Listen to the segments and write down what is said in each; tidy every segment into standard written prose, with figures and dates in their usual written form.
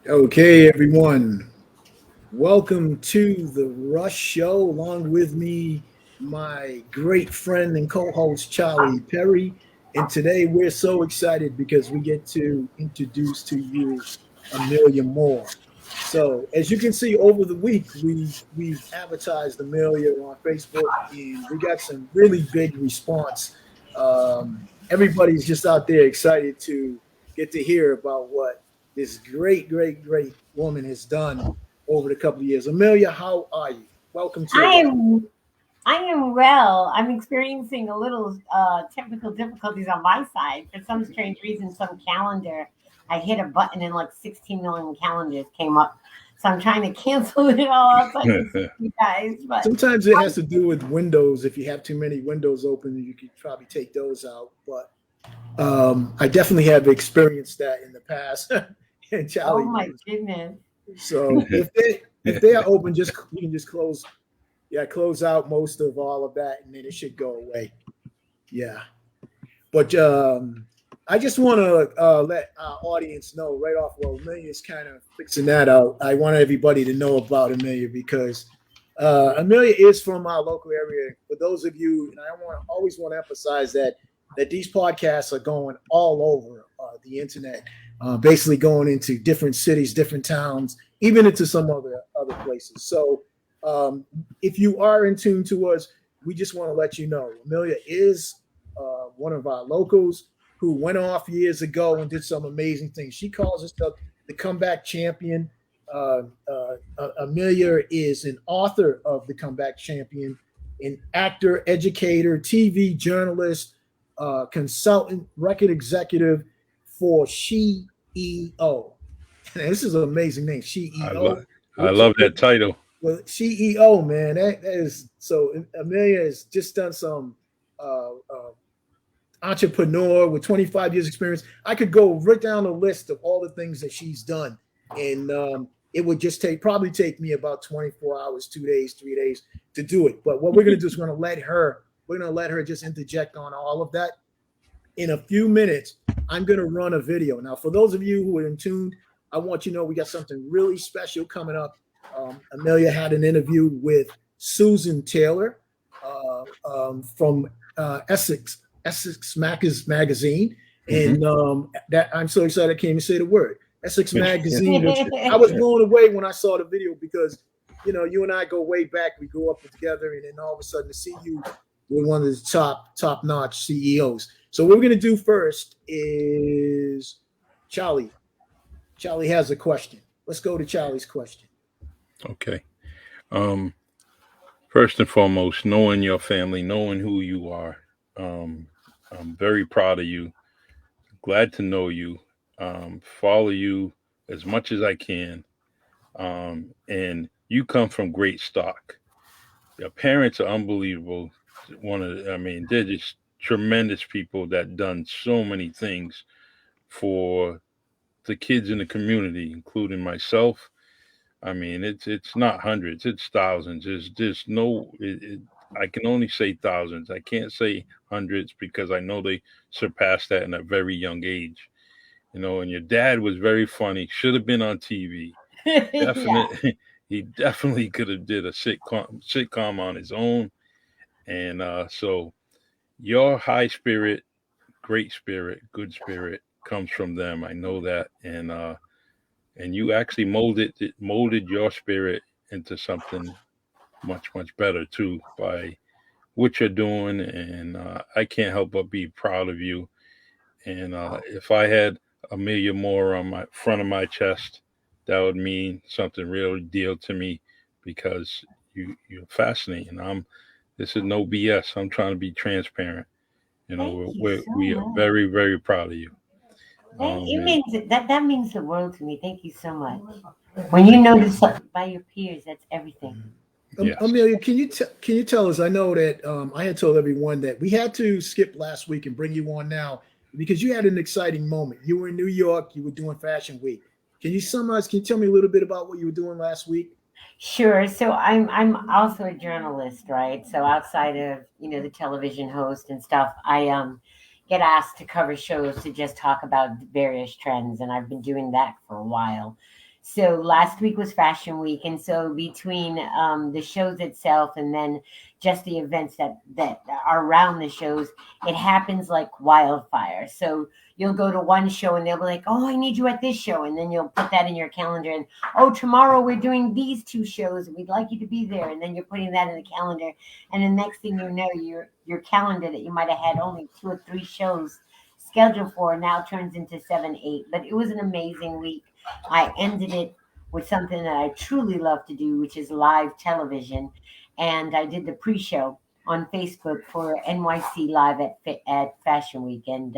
Okay, everyone. Welcome to the Russ Show. Along with me, my great friend and co-host Charlie Perry. And today we're so excited because we get to introduce to you Amelia Moore. So, as you can see, over the week we've advertised Amelia on Facebook, and we got some really big response. Everybody's just out there excited to get to hear about what this great woman has done over the couple of years. Amelia, how are you? Welcome to the I am I am well. I'm experiencing a little technical difficulties on my side. For some strange reason, some calendar, I hit a button and like 16 million calendars came up. So I'm trying to cancel it all out so I can see you guys. But Sometimes it has to do with Windows. If you have too many windows open, you could probably take those out. But I definitely have experienced that in the past. And oh Charlie my knows. goodness. So if they are open, just you can just close out most of all of that, and then it should go away. Yeah, but I just want to let our audience know right off. Well, Amelia's kind of fixing that out. I want everybody to know about Amelia because Amelia is from our local area. For those of you, and always want to emphasize that these podcasts are going all over the internet, basically going into different cities, different towns, even into some other places. So if you are in tune to us, we just want to let you know Amelia is one of our locals who went off years ago and did some amazing things. She calls herself the comeback champion. Amelia is an author of the comeback champion, an actor, educator, TV journalist, consultant, record executive for CEO. This is an amazing name, CEO. I love that title. Well, CEO, man, that is so. Amelia has just done some entrepreneur with 25 years experience. I could go right down the list of all the things that she's done, and it would just probably take me about 24 hours, 2 days, 3 days to do it. But what we're going to do is we're going to let her just interject on all of that. In a few minutes, I'm going to run a video. Now, for those of you who are in tune, I want you to know we got something really special coming up. Amelia had an interview with Susan Taylor from Essex Magazine, and that I'm so excited I can't even say the word Essex Magazine. I was blown away when I saw the video because you and I go way back. We grew up together, and then all of a sudden to see you with one of the top notch CEOs. So what we're gonna do first is Charlie. Charlie has a question. Let's go to Charlie's question. Okay. First and foremost, knowing your family, knowing who you are, I'm very proud of you. Glad to know you. Follow you as much as I can. And you come from great stock. Your parents are unbelievable. They're just tremendous people that done so many things for the kids in the community, including myself. I mean, it's not hundreds, it's thousands. I can only say thousands. I can't say hundreds because I know they surpassed that in a very young age. And your dad was very funny. Should have been on TV. Definitely, he definitely could have did a sitcom on his own. And so your high spirit, great spirit, good spirit comes from them. I know that, and you actually molded your spirit into something much better too by what you're doing, and I can't help but be proud of you. And if I had Amelia Moore on my front of my chest, that would mean something real deal to me because you're fascinating. This is no BS. I'm trying to be transparent. You know, Thank you so we are much. very proud of you. It And means that means the world to me. Thank you so much. When you notice something by your peers, that's everything. yes, Amelia, can you tell us? I know that I had told everyone that we had to skip last week and bring you on now because you had an exciting moment. You were in New York. You were doing Fashion Week. Can you summarize? Can you tell me a little bit about what you were doing last week? Sure. So I'm also a journalist, right? So outside of the television host and stuff, I get asked to cover shows to just talk about various trends, and I've been doing that for a while. So last week was Fashion Week, and so between the shows itself and then just the events that are around the shows, it happens like wildfire. So you'll go to one show and they'll be like, "Oh, I need you at this show," and then you'll put that in your calendar, and oh, tomorrow we're doing these two shows and we'd like you to be there. And then you're putting that in the calendar. And the next thing you know, your calendar that you might have had only 2 or 3 shows scheduled for now turns into 7, 8. But it was an amazing week. I ended it with something that I truly love to do, which is live television. And I did the pre-show on Facebook for NYC Live at Fashion Week. And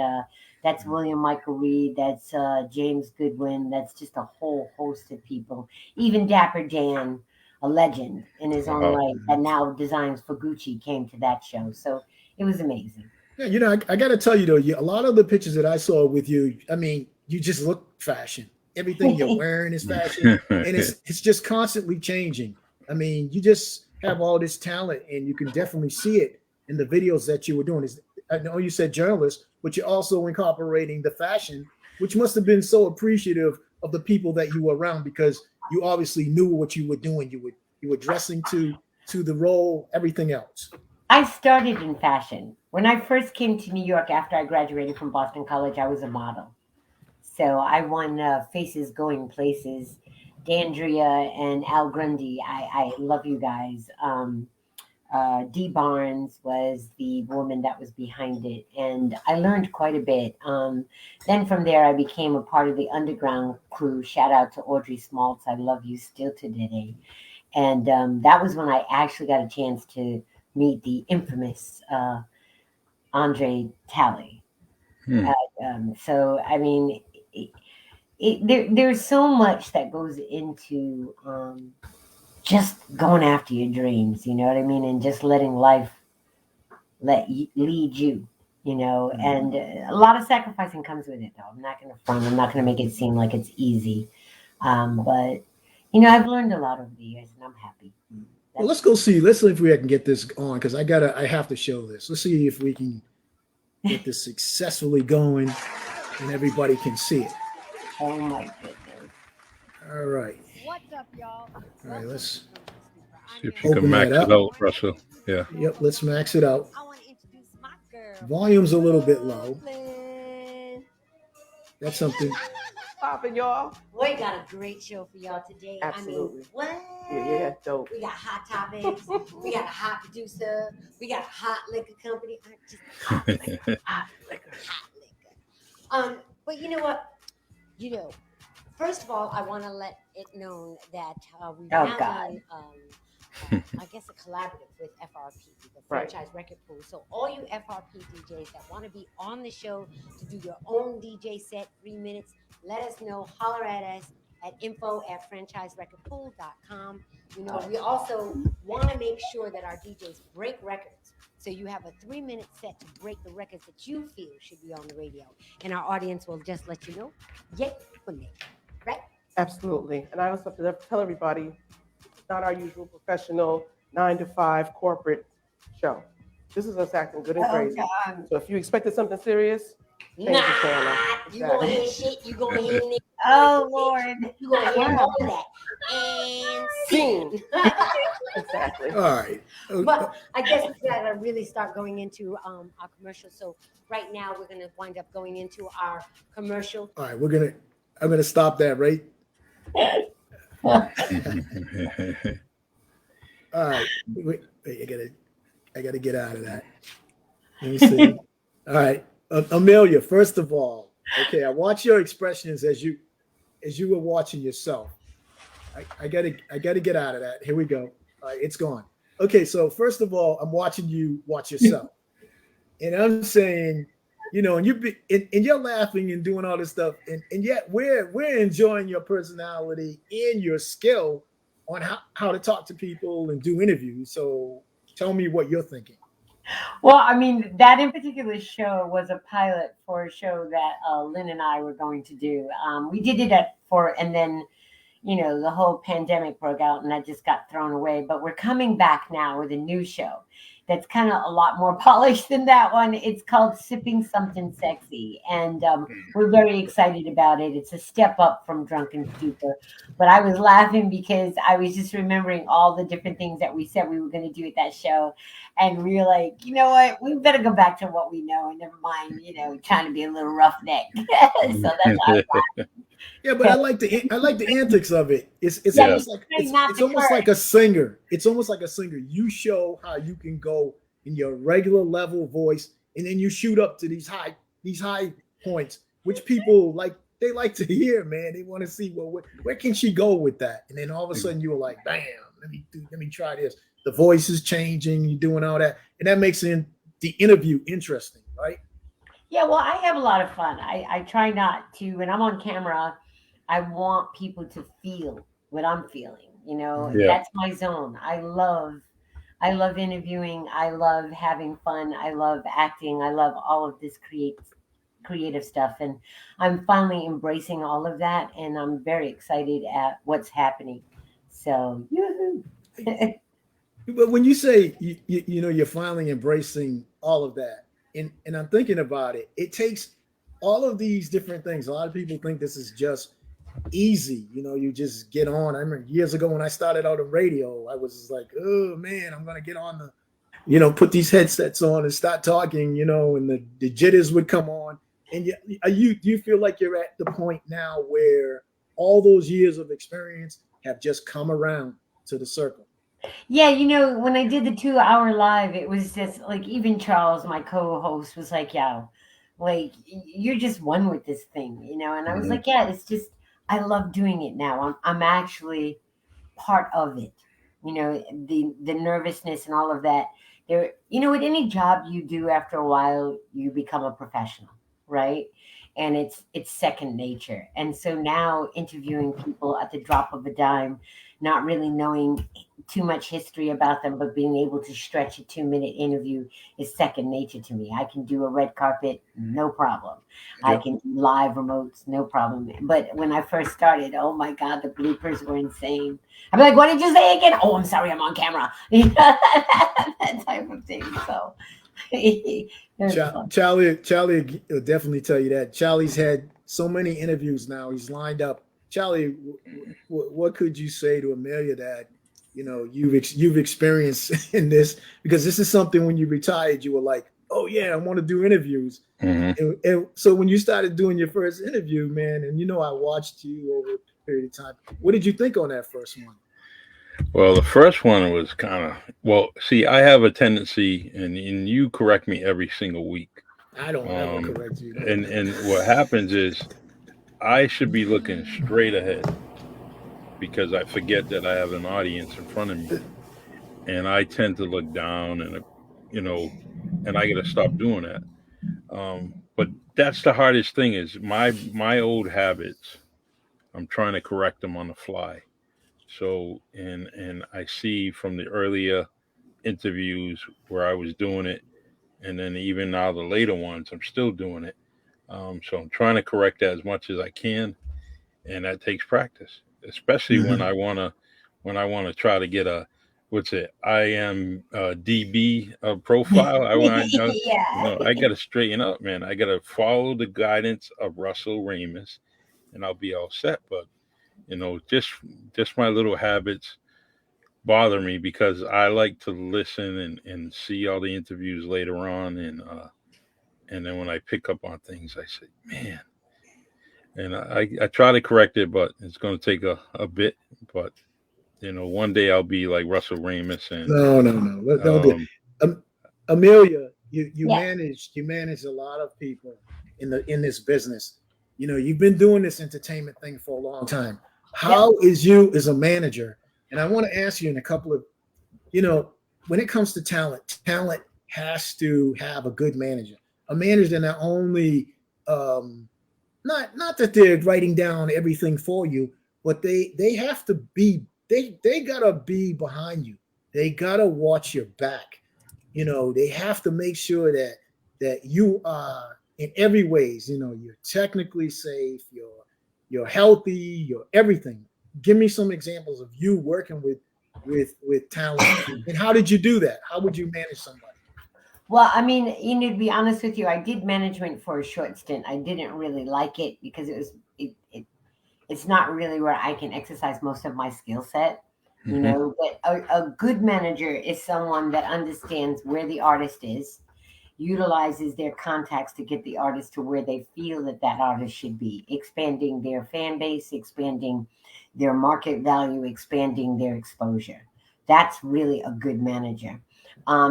that's William Michael Reed. That's James Goodwin. That's just a whole host of people. Even Dapper Dan, a legend in his own wow, right, that now designs for Gucci, came to that show. So it was amazing. Yeah, I got to tell you though, a lot of the pictures that I saw with you, I mean, you just look fashion. Everything you're wearing is fashion, and it's just constantly changing. I mean, you just have all this talent, and you can definitely see it in the videos that you were doing. I know you said journalist, but you're also incorporating the fashion, which must have been so appreciative of the people that you were around because you obviously knew what you were doing. You were dressing to the role, everything else. I started in fashion. When I first came to New York after I graduated from Boston College, I was a model. So I won Faces Going Places. Dandria and Al Grundy, I love you guys. Dee Barnes was the woman that was behind it, and I learned quite a bit. Then from there, I became a part of the underground crew. Shout out to Audrey Smaltz. I love you still to today. And that was when I actually got a chance to meet the infamous Andre Talley. hmm, So, I mean, there's so much that goes into just going after your dreams, you know what I mean? And just letting life lead you, and a lot of sacrificing comes with it, though. I'm not going to front, I'm not going to make it seem like it's easy. But, I've learned a lot over the years and I'm happy. Well, let's go see. Let's see if we can get this on because I have to show this. Let's see if we can get this successfully going and everybody can see it. Oh my goodness. All right. What's up, y'all? All right, let's see if you can open that max it up. out, Russell. Yeah. Yep, let's max it out. I want to introduce my girl. Volume's a little bit low. Brooklyn. That's something. Popping, y'all. We got a great show for y'all today. Absolutely. I mean, what? Yeah, dope. We got hot topics. We got a hot producer. We got a hot liquor company. Just hot liquor. Hot liquor. Hot liquor. But you know what? First of all, I want to let it known that we've Oh, now God. done, I guess, a collaborative with FRP, the Right. franchise record pool. So all you FRP DJs that want to be on the show to do your own DJ set, 3 minutes, let us know. Holler at us at info@franchiserecordpool.com. We also want to make sure that our DJs break records. So you have a 3-minute set to break the records that you feel should be on the radio. And our audience will just let you know, yay or nay. Right? Absolutely. And I also have to tell everybody, it's not our usual professional 9 to 5 corporate show. This is us acting good and Oh, crazy. God. So if you expected something serious, change the channel. You gonna hear shit. You gonna hear niggas. Oh, Lord. You gonna hear all of that. And Scene. Exactly. All right. But I guess we gotta really start going into our commercial. So right now we're gonna wind up going into our commercial. All right. I'm gonna stop that, right? All right. Wait, I gotta get out of that. Let me see. All right. Amelia, first of all, okay, I watch your expressions as you were watching yourself. I gotta get out of that. Here we go. All right, it's gone. Okay, so first of all, I'm watching you watch yourself. And I'm saying, you know, and you're laughing and doing all this stuff, and yet we're enjoying your personality and your skill on how to talk to people and do interviews. So tell me what you're thinking. Well, I mean, that in particular show was a pilot for a show that Lynn and I were going to do. We did it and then, you know, the whole pandemic broke out and that just got thrown away. But we're coming back now with a new show that's kind of a lot more polished than that one. It's called Sipping Something Sexy. And we're very excited about it. It's a step up from Drunken Stupor. But I was laughing because I was just remembering all the different things that we said we were going to do at that show. And we were like, you know what? We better go back to what we know and never mind, you know, trying to be a little roughneck. So that's why Yeah, but I like the antics of it. It's Yeah, almost like it's almost like a singer. It's almost like a singer. You show how you can go in your regular level voice, and then you shoot up to these high points, which people they like to hear, man. They want to see where can she go with that? And then all of a sudden you were like, bam, let me try this. The voice is changing, you're doing all that, and that makes the interview interesting, right? Yeah, well, I have a lot of fun. I try not to, when I'm on camera, I want people to feel what I'm feeling. You know, That's my zone. I love interviewing. I love having fun. I love acting. I love all of this creative stuff. And I'm finally embracing all of that. And I'm very excited at what's happening. So, yoo-hoo. But when you say you know you're finally embracing all of that, and I'm thinking about it, it takes all of these different things. A lot of people think this is just easy. You know, you just get on. I remember years ago when I started out on radio, I was just like, oh man, I'm gonna get on put these headsets on and start talking, you know, and the jitters would come on. And do you feel like you're at the point now where all those years of experience have just come around to the circle? Yeah, you know, when I did the 2-hour live, it was just like even Charles, my co-host, was like, "Yeah, like you're just one with this thing," you know. And I was like, "Yeah, it's just I love doing it now. I'm actually part of it." You know, the nervousness and all of that. There, you know, with any job you do, after a while, you become a professional, right? And it's second nature. And so now interviewing people at the drop of a dime, not really knowing too much history about them, but being able to stretch a 2-minute interview is second nature to me. I can do a red carpet, no problem. I can do live remotes, no problem. But when I first started, oh my God, the bloopers were insane. I'm like, what did you say again? Oh, I'm sorry, I'm on camera. That type of thing. So Charlie will definitely tell you that. Charlie's had so many interviews now. He's lined up. Charlie, what could you say to Amelia that you know you've experienced in this? Because this is something when you retired, you were like, oh yeah, I want to do interviews. And so when you started doing your first interview, man, and you know I watched you over a period of time. What did you think on that first one? Well, the first one was see, I have a tendency, and you correct me every single week. I don't ever correct you. And what happens is I should be looking straight ahead because I forget that I have an audience in front of me, and I tend to look down, and and I got to stop doing that. But that's the hardest thing is my old habits. I'm trying to correct them on the fly. So, and I see from the earlier interviews where I was doing it, and then even now the later ones, I'm still doing it. So I'm trying to correct that as much as I can, and that takes practice, especially when I wanna try to get a what's it? I am DB profile. I want, Yeah. I got to straighten up, man. I got to follow the guidance of Russell Ramus, and I'll be all set. But just my little habits bother me because I like to listen and see all the interviews later on, and then when I pick up on things, I say, man, and I try to correct it, but it's going to take a bit. But one day I'll be like Russell Ramus, and No. Don't do it. um, Amelia, you Yeah. manage a lot of people in this business. You've been doing this entertainment thing for a long time. How is you as a manager? And I want to ask you in a couple of, when it comes to talent has to have a good manager, a manager that not only not that they're writing down everything for you, but they have to be they gotta be behind you. They gotta watch your back. They have to make sure that you are in every ways. You're technically safe. You're healthy. You're everything. Give me some examples of you working with talent, and how did you do that? How would you manage somebody? Well, I mean, to be honest with you, I did management for a short stint. I didn't really like it because it's not really where I can exercise most of my skill set, But a good manager is someone that understands where the artist is, utilizes their contacts to get the artist to where they feel that artist should be, expanding their fan base, expanding their market value, expanding their exposure. That's really a good manager.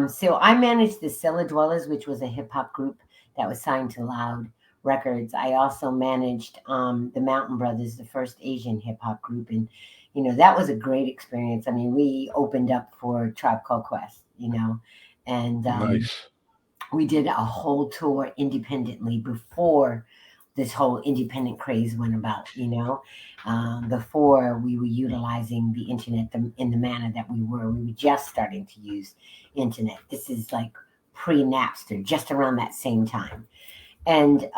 So I managed the Cellar Dwellers, which was a hip hop group that was signed to Loud Records. I also managed the Mountain Brothers, the first Asian hip hop group, and that was a great experience. I mean, we opened up for Tribe Called Quest, and nice. we did a whole tour independently before this whole independent craze went about, before we were utilizing the internet in the manner that we were just starting to use internet. This is like pre-Napster, just around that same time. And,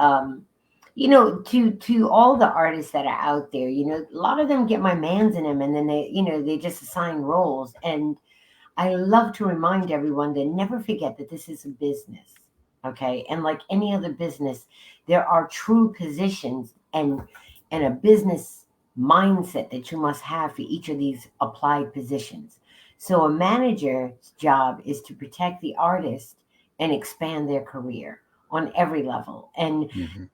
to all the artists that are out there, a lot of them get my mans in them and then they just assign roles. And I love to remind everyone to never forget that this is a business. Okay. And like any other business, there are true positions and a business mindset that you must have for each of these applied positions. So a manager's job is to protect the artist and expand their career on every level. And,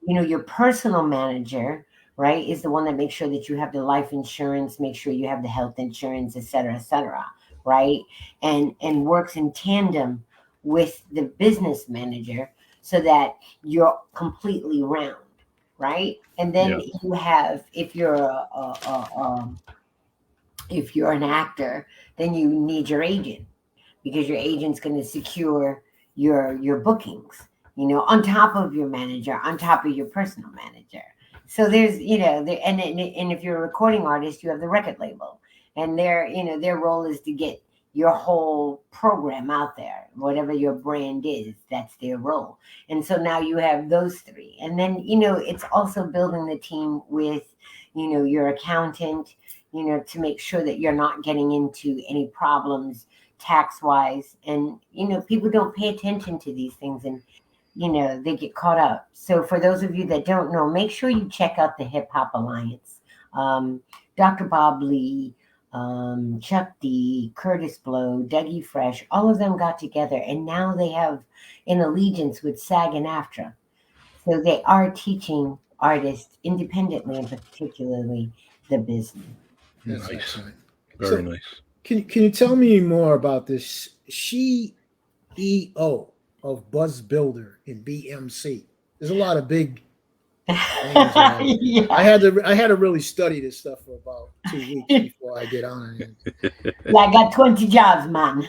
your personal manager, right, is the one that makes sure that you have the life insurance, make sure you have the health insurance, et cetera, right? And works in tandem with the business manager so that you're completely round, right? And then you have, if you're if you're an actor, then you need your agent because your agent's going to secure your bookings, on top of your manager, on top of your personal manager. So there's, and if you're a recording artist, you have the record label, and their role is to get your whole program out there, whatever your brand is, that's their role. And so now you have those three. And then, it's also building the team with, your accountant, to make sure that you're not getting into any problems tax wise. And, people don't pay attention to these things and, they get caught up. So for those of you that don't know, make sure you check out the Hip Hop Alliance. Dr. Bob Lee, Chuck D, Curtis Blow, Dougie Fresh, all of them got together and now they have an allegiance with SAG and AFTRA. So they are teaching artists independently and particularly the business. That's Nice. excellent. Very nice. Can you tell me more about this CEO of Buzz Builder in BMC? There's a lot of big names around. Yeah. I had to really study this stuff for about 2 weeks before I get on it. Yeah, I got 20 jobs, man.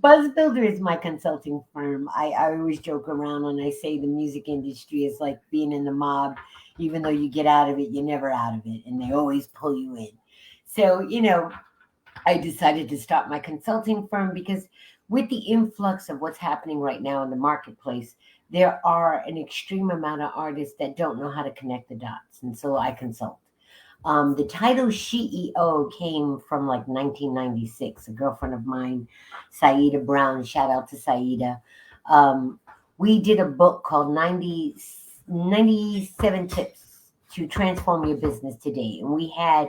Buzz Builder is my consulting firm. I always joke around when I say the music industry is like being in the mob. Even though you get out of it, you're never out of it, and they always pull you in. So, I decided to start my consulting firm because with the influx of what's happening right now in the marketplace, there are an extreme amount of artists that don't know how to connect the dots. And so I consult. The title CEO came from like 1996. A girlfriend of mine, Saida Brown, shout out to Saida. We did a book called 97 Tips to Transform Your Business Today. And we had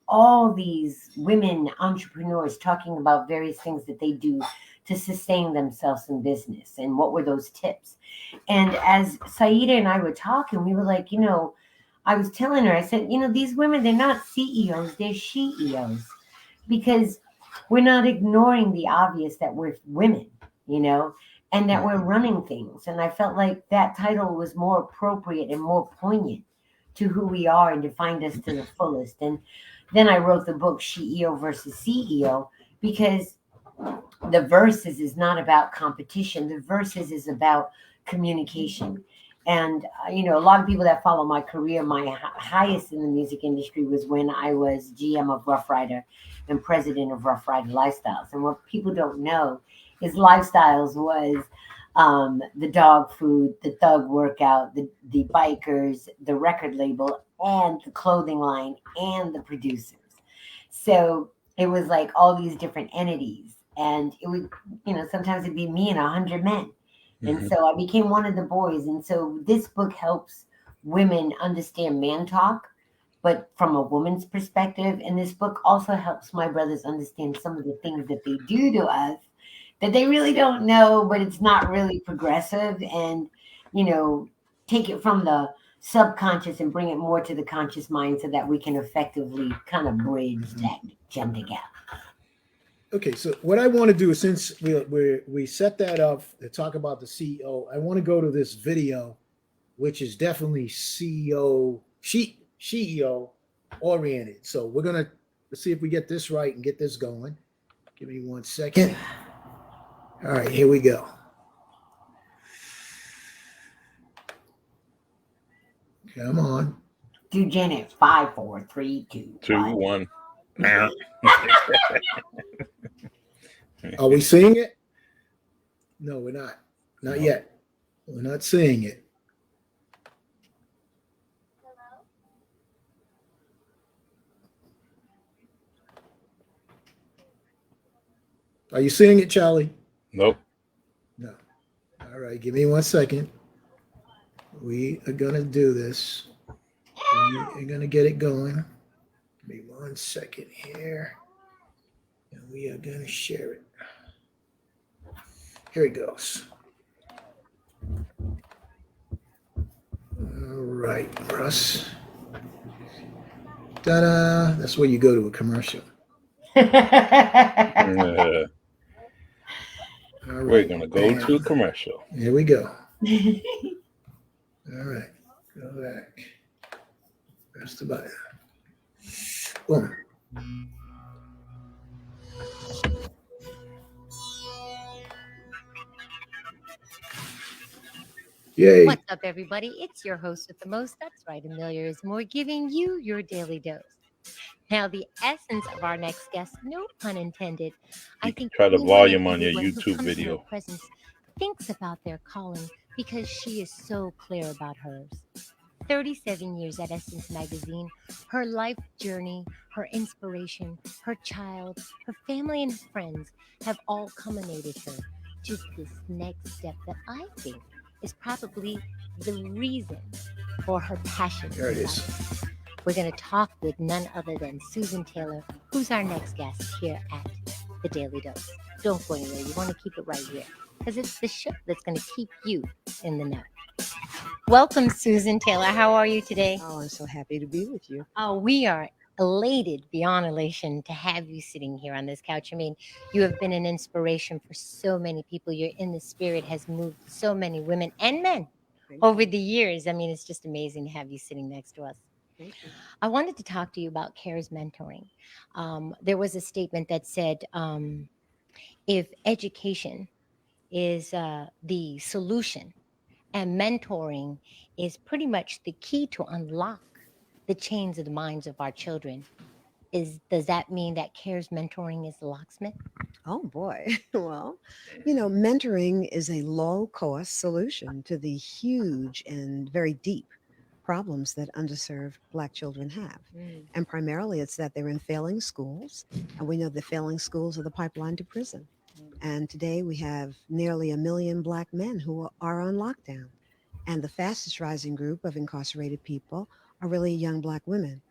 all these women entrepreneurs talking about various things that they do to sustain themselves in business and what were those tips. And as Saida and I were talking, we were like, I was telling her, I said, these women, they're not CEOs, they're SheEOs, because we're not ignoring the obvious that we're women, and that we're running things. And I felt like that title was more appropriate and more poignant to who we are and defined us to the fullest. And then I wrote the book SheEO versus CEO, because the verses is not about competition. The verses is about communication. And, a lot of people that follow my career, my highest in the music industry was when I was GM of Rough Rider and president of Rough Rider Lifestyles. And what people don't know is Lifestyles was the dog food, the thug workout, the bikers, the record label, and the clothing line, and the producers. So it was like all these different entities. And it would, sometimes it'd be me and 100 men. And so I became one of the boys. And so this book helps women understand man talk, but from a woman's perspective. And this book also helps my brothers understand some of the things that they do to us that they really don't know, but it's not really progressive. And, take it from the subconscious and bring it more to the conscious mind so that we can effectively kind of bridge that gender gap. Okay, so what I want to do is, since we set that up to talk about the CEO, I want to go to this video, which is definitely CEO oriented. So let's see if we get this right and get this going. Give me 1 second. All right, here we go. Come on. Do Janet 5, 4, 3, 2, 1. Are we seeing it? No, we're not. Not yet. We're not seeing it. Are you seeing it, Charlie? Nope. No. All right, give me 1 second. We are going to do this. We are going to get it going. Give me 1 second here. And we are going to share it. Here it goes. All right, Russ. Ta-da. That's where you go to a commercial. All right. We're going to go to a commercial. Here we go. All right. Go back. Press the button. Boom. Yay. What's up, everybody? It's your host with the most. That's right, Amelia Moore, giving you your daily dose. Now, the essence of our next guest, no pun intended. I think try the anyone volume and on your everyone who YouTube comes in her video. presence thinks about their calling because she is so clear about hers. 37 years at Essence Magazine, her life journey, her inspiration, her child, her family, and friends have all culminated her to this next step that I think is probably the reason for her passion. There it is. We're going to talk with none other than Susan Taylor, who's our next guest here at The Daily Dose. Don't go anywhere. You want to keep it right here because it's the show that's going to keep you in the know. Welcome, Susan Taylor. How are you today? Oh, I'm so happy to be with you. Oh, we are elated beyond elation to have you sitting here on this couch. I mean, you have been an inspiration for so many people. Your In the Spirit has moved so many women and men over the years. I mean, it's just amazing to have you sitting next to us. Thank you. I wanted to talk to you about CARES mentoring. There was a statement that said, if education is the solution and mentoring is pretty much the key to unlock the chains of the minds of our children, does that mean that CARES mentoring is the locksmith? Oh, boy. Well, mentoring is a low-cost solution to the huge and very deep problems that underserved Black children have. Mm. And primarily it's that they're in failing schools. And we know the failing schools are the pipeline to prison. And today we have nearly 1 million Black men who are on lockdown. And the fastest rising group of incarcerated people are really young Black women.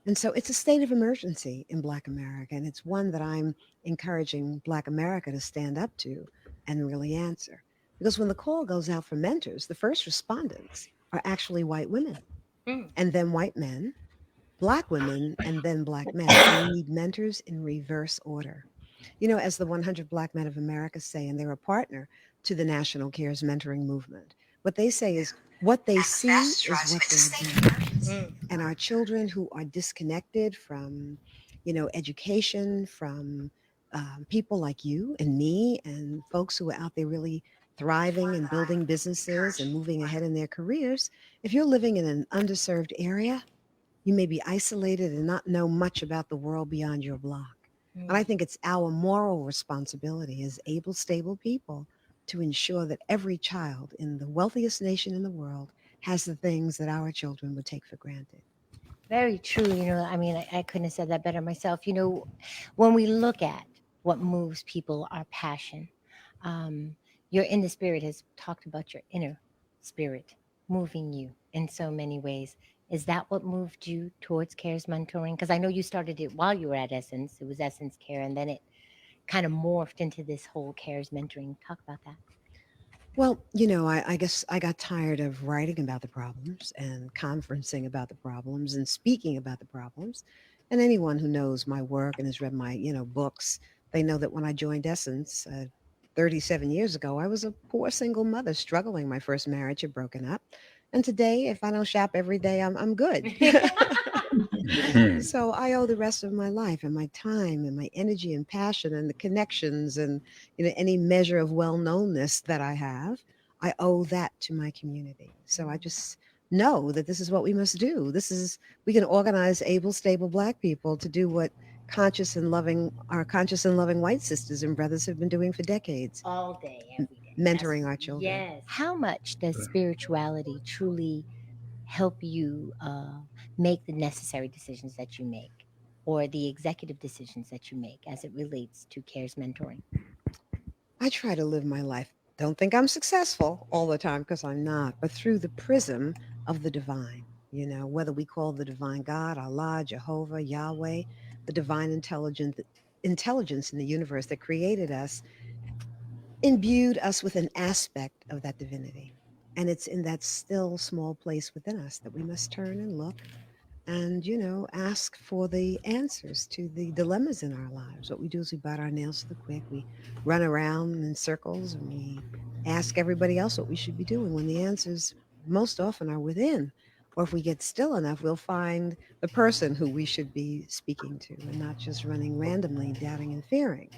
And so it's a state of emergency in Black America. And it's one that I'm encouraging Black America to stand up to and really answer. Because when the call goes out for mentors, the first respondents are actually white women Mm. and then white men, Black women, and then Black men. And we need mentors in reverse order. As the 100 Black Men of America say, and they're a partner to the National Cares Mentoring Movement, what they say is what they see is what they'll be. Mm. And our children who are disconnected from, education, from people like you and me, and folks who are out there really thriving and building businesses and moving ahead in their careers, if you're living in an underserved area, you may be isolated and not know much about the world beyond your block. And I Mm. think it's our moral responsibility as able, stable people to ensure that every child in the wealthiest nation in the world has the things that our children would take for granted. Very true. I mean, I couldn't have said that better myself. When we look at what moves people, our passion, um, your inner spirit has talked about your inner spirit moving you in so many ways. Is that what moved you towards Cares Mentoring? Because I know you started it while you were at Essence. It was Essence Care, and then it kind of morphed into this whole Cares Mentoring. Talk about that. Well, I guess I got tired of writing about the problems and conferencing about the problems and speaking about the problems. And anyone who knows my work and has read my, books, they know that when I joined Essence 37 years ago, I was a poor single mother struggling. My first marriage had broken up. And today, if I don't shop every day, I'm good. Hmm. So I owe the rest of my life and my time and my energy and passion and the connections and any measure of well-knownness that I have, I owe that to my community. So I just know that this is what we must do. We can organize able, stable Black people to do what our conscious and loving white sisters and brothers have been doing for decades, All day, m- every day. mentoring our children. Yes. How much does spirituality truly help you make the necessary decisions that you make, or the executive decisions that you make as it relates to Cares Mentoring? I try to live my life. Don't think I'm successful all the time because I'm not, but through the prism of the divine, whether we call the divine God, Allah, Jehovah, Yahweh, the divine intelligence in the universe that created us, imbued us with an aspect of that divinity. And it's in that still small place within us that we must turn and look and ask for the answers to the dilemmas in our lives. What we do is we bite our nails to the quick, we run around in circles, and we ask everybody else what we should be doing when the answers most often are within. Or if we get still enough, we'll find the person who we should be speaking to and not just running randomly, doubting and fearing.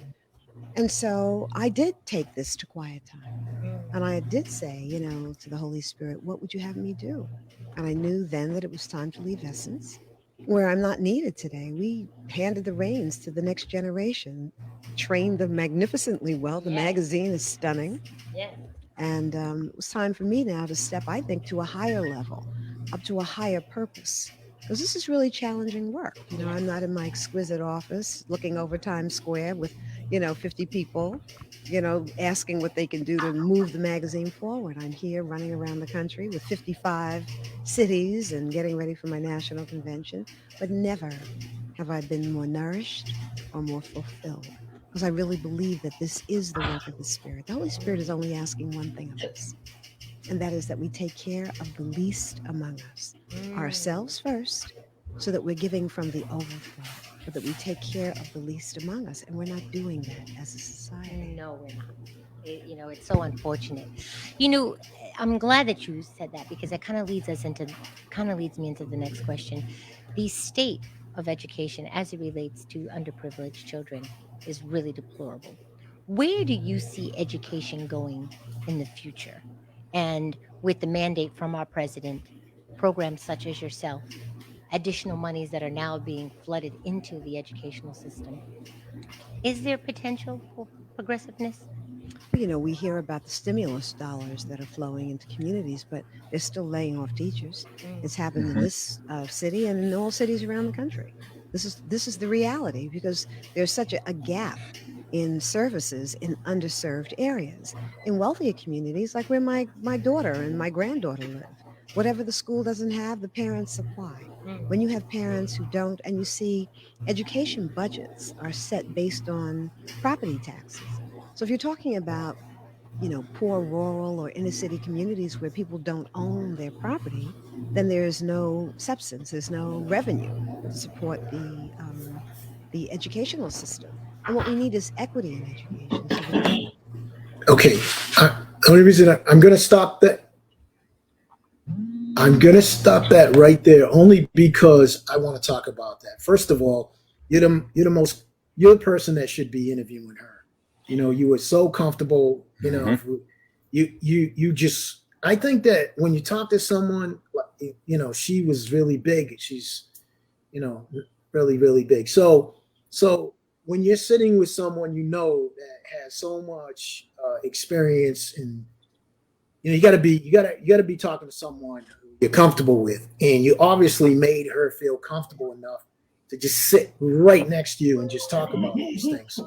And so I did take this to quiet time. And I did say, to the Holy Spirit, what would you have me do? And I knew then that it was time to leave Essence, where I'm not needed today. We handed the reins to the next generation, trained them magnificently well. The Yes. magazine is stunning. Yes. And it was time for me now to step, I think, to a higher level, up to a higher purpose. Because this is really challenging work. I'm not in my exquisite office looking over Times Square with, 50 people, asking what they can do to move the magazine forward. I'm here running around the country with 55 cities and getting ready for my national convention. But never have I been more nourished or more fulfilled because I really believe that this is the work of the Spirit. The Holy Spirit is only asking one thing of us, and that is that we take care of the least among us, ourselves first, so that we're giving from the overflow, but that we take care of the least among us. And we're not doing that as a society. No, we're not. It's so unfortunate. You know, I'm glad that you said that because that kind of leads me into the next question. The state of education as it relates to underprivileged children is really deplorable. Where do you see education going in the future? And with the mandate from our president, programs such as yourself, additional monies that are now being flooded into the educational system, is there potential for progressiveness? You know, we hear about the stimulus dollars that are flowing into communities, but they're still laying off teachers. It's happened in Mhm. this city and in all cities around the country. This is the reality because there's such a gap in services in underserved areas. In wealthier communities, like where my daughter and my granddaughter live, whatever the school doesn't have, the parents supply. When you have parents who don't, and you see education budgets are set based on property taxes. So if you're talking about, poor rural or inner city communities where people don't own their property, then there's no substance, there's no revenue to support the educational system. And what we need is equity in education so that Okay. The only reason I'm going to stop that. I'm going to stop that right there only because I want to talk about that. First of all, you're the person that should be interviewing her. You were so comfortable, you just, I think that when you talk to someone, she was really big. She's, really, really big. So when you're sitting with someone, that has so much experience, and you got to be talking to someone who you're comfortable with, and you obviously made her feel comfortable enough to just sit right next to you and just talk about these things.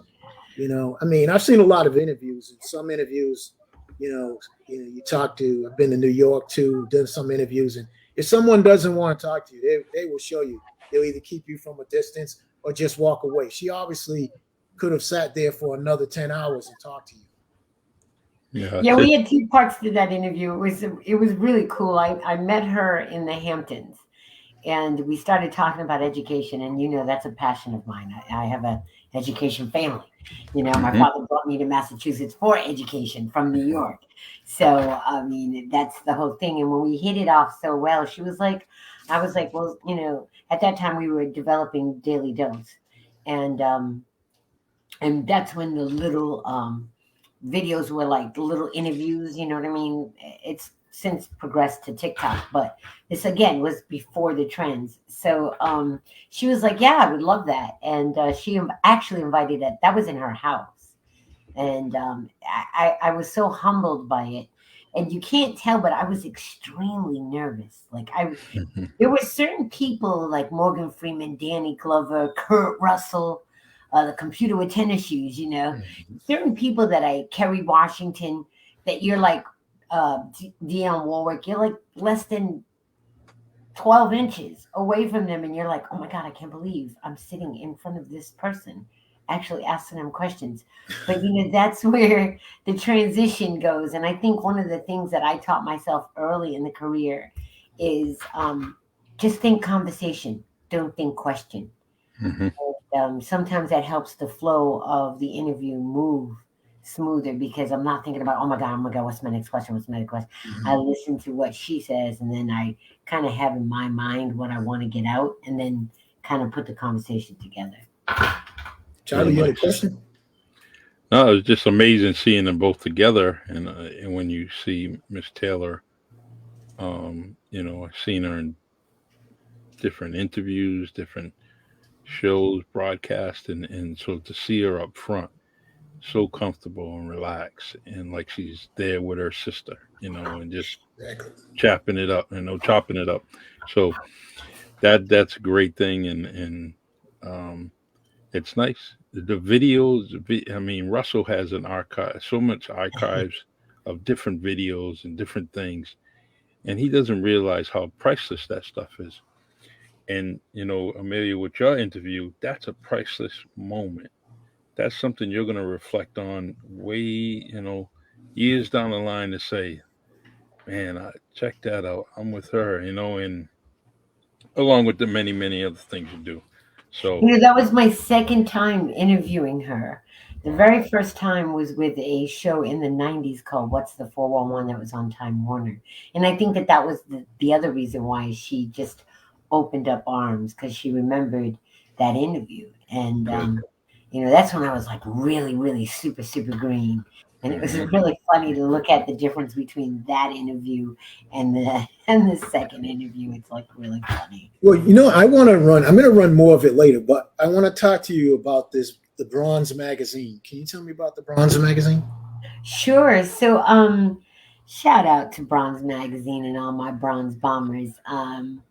I've seen a lot of interviews, and some interviews, you talk to. I've been to New York too, done some interviews, and if someone doesn't want to talk to you, they will show you. They'll either keep you from a distance or just walk away. She obviously could have sat there for another 10 hours and talked to you. Yeah, we had two parts to that interview. It was really cool. I met her in the Hamptons, and we started talking about education. And that's a passion of mine. I have an education family. My father brought me to Massachusetts for education from New York. So that's the whole thing. And when we hit it off so well, she was like, I was like, well, at that time we were developing Daily Dose, and that's when the little videos were like the little interviews, you know what I mean? It's since progressed to TikTok, but this again was before the trends. So she was like, yeah, I would love that. And she actually invited it. That was in her house. And I was so humbled by it. And you can't tell, but I was extremely nervous. Like there were certain people like Morgan Freeman, Danny Glover, Kurt Russell, the computer with tennis shoes, certain people that Kerry Washington, that you're like Dionne Warwick, you're like less than 12 inches away from them. And you're like, oh my God, I can't believe I'm sitting in front of this person, actually asking them questions. But, that's where the transition goes. And I think one of the things that I taught myself early in the career is just think conversation, don't think question. And, sometimes that helps the flow of the interview move smoother because I'm not thinking about, oh my God, what's my next question? I listen to what she says, and then I kind of have in my mind what I want to get out, and then kind of put the conversation together. Charlie, you had a question? No, it was just amazing seeing them both together, and when you see Miss Taylor, I've seen her in different interviews, different shows, broadcast, and so to see her up front, so comfortable and relaxed, and like she's there with her sister, and just chopping it up. So that's a great thing, and it's nice. The videos, Russell has an archive, so much archives of different videos and different things, and he doesn't realize how priceless that stuff is. And Amelia, with your interview, that's a priceless moment. That's something you're going to reflect on way, years down the line to say, man, I check that out. I'm with her, and along with the many, many other things you do. So that was my second time interviewing her. The very first time was with a show in the 90s called What's the 411 that was on Time Warner. And I think that was the other reason why she just opened up arms, because she remembered that interview. And that's when I was like really, really super, super green. And it was really funny to look at the difference between that interview and the second interview. It's like really funny. Well, I'm going to run more of it later, but I want to talk to you about the Bronze magazine. Can you tell me about the Bronze magazine? Sure. So, shout out to Bronze Magazine and all my bronze bombers. Um,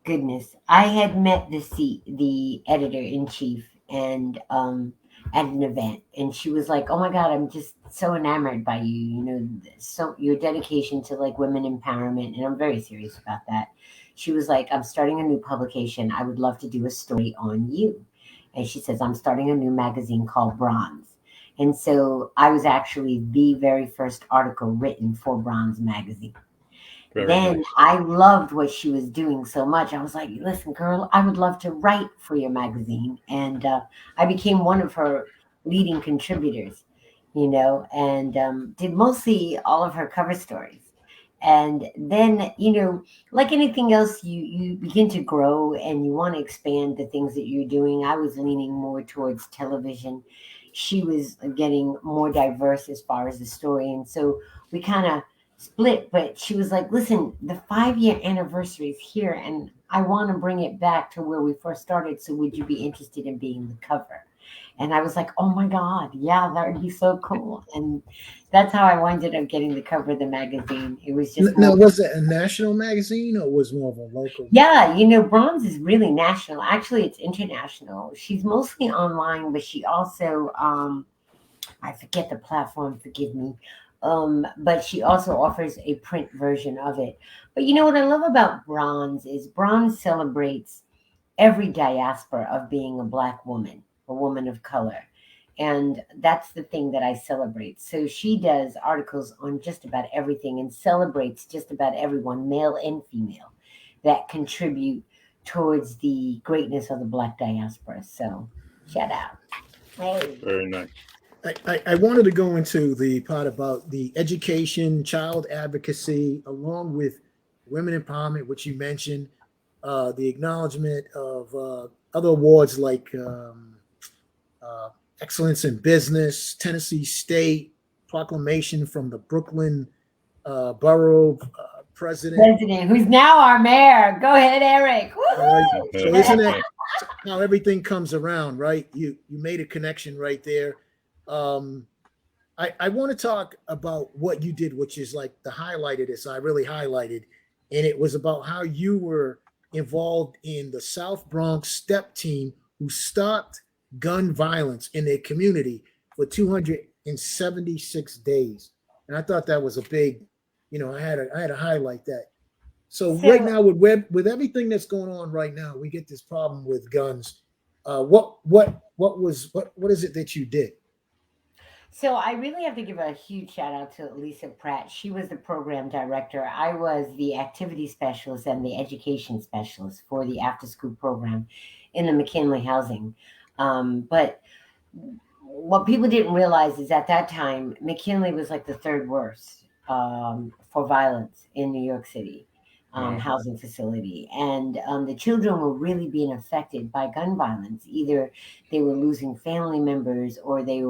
Goodness, I had met the editor in chief, and at an event, and she was like, "Oh my God, I'm just so enamored by you. You know, so your dedication to like women empowerment, and I'm very serious about that." She was like, "I'm starting a new publication. I would love to do a story on you." And she says, "I'm starting a new magazine called Bronze." And so I was actually the very first article written for Bronze Magazine. Very Then nice. I loved what she was doing so much. I was like, listen, girl, I would love to write for your magazine. And I became one of her leading contributors, and did mostly all of her cover stories. And then, like anything else, you begin to grow and you want to expand the things that you're doing. I was leaning more towards television. She was getting more diverse as far as the story. And so we kind of split, but she was like, listen, the 5-year anniversary is here and I want to bring it back to where we first started. So would you be interested in being the cover? And I was like, oh my God, yeah, that would be so cool. And that's how I ended up getting the cover of the magazine. It was just Now, more. was it a national magazine or was more of a local? Yeah, Bronze is really national. Actually, it's international. She's mostly online, but she also, I forget the platform, forgive me. But she also offers a print version of it. But what I love about Bronze is Bronze celebrates every diaspora of being a Black woman, a woman of color. And that's the thing that I celebrate. So she does articles on just about everything and celebrates just about everyone, male and female, that contribute towards the greatness of the Black diaspora. So shout out. Hey. Very nice. I wanted to go into the part about the education, child advocacy, along with women empowerment, which you mentioned, the acknowledgement of other awards like uh, Excellence in Business, Tennessee State, proclamation from the Brooklyn Borough President. President, who's now our mayor. Go ahead, Eric. All right. Woo-hoo! So isn't that how everything comes around, right? You made a connection right there. Um, I want to talk about what you did, which is like the highlight of this. I really highlighted, and it was about how you were involved in the South Bronx Step Team who stopped gun violence in their community for 276 days. And I thought that was a big, I had to highlight that. So right So, now with everything that's going on right now, we get this problem with guns. What is it that you did? so I really have to give a huge shout out to Lisa Pratt. She was the program director. I was the activity specialist and the education specialist for the after school program in the McKinley housing. But what people didn't realize is at that time, McKinley was like the third worst for violence in New York City. Wow. Housing facility, and the children were really being affected by gun violence. Either they were losing family members, or they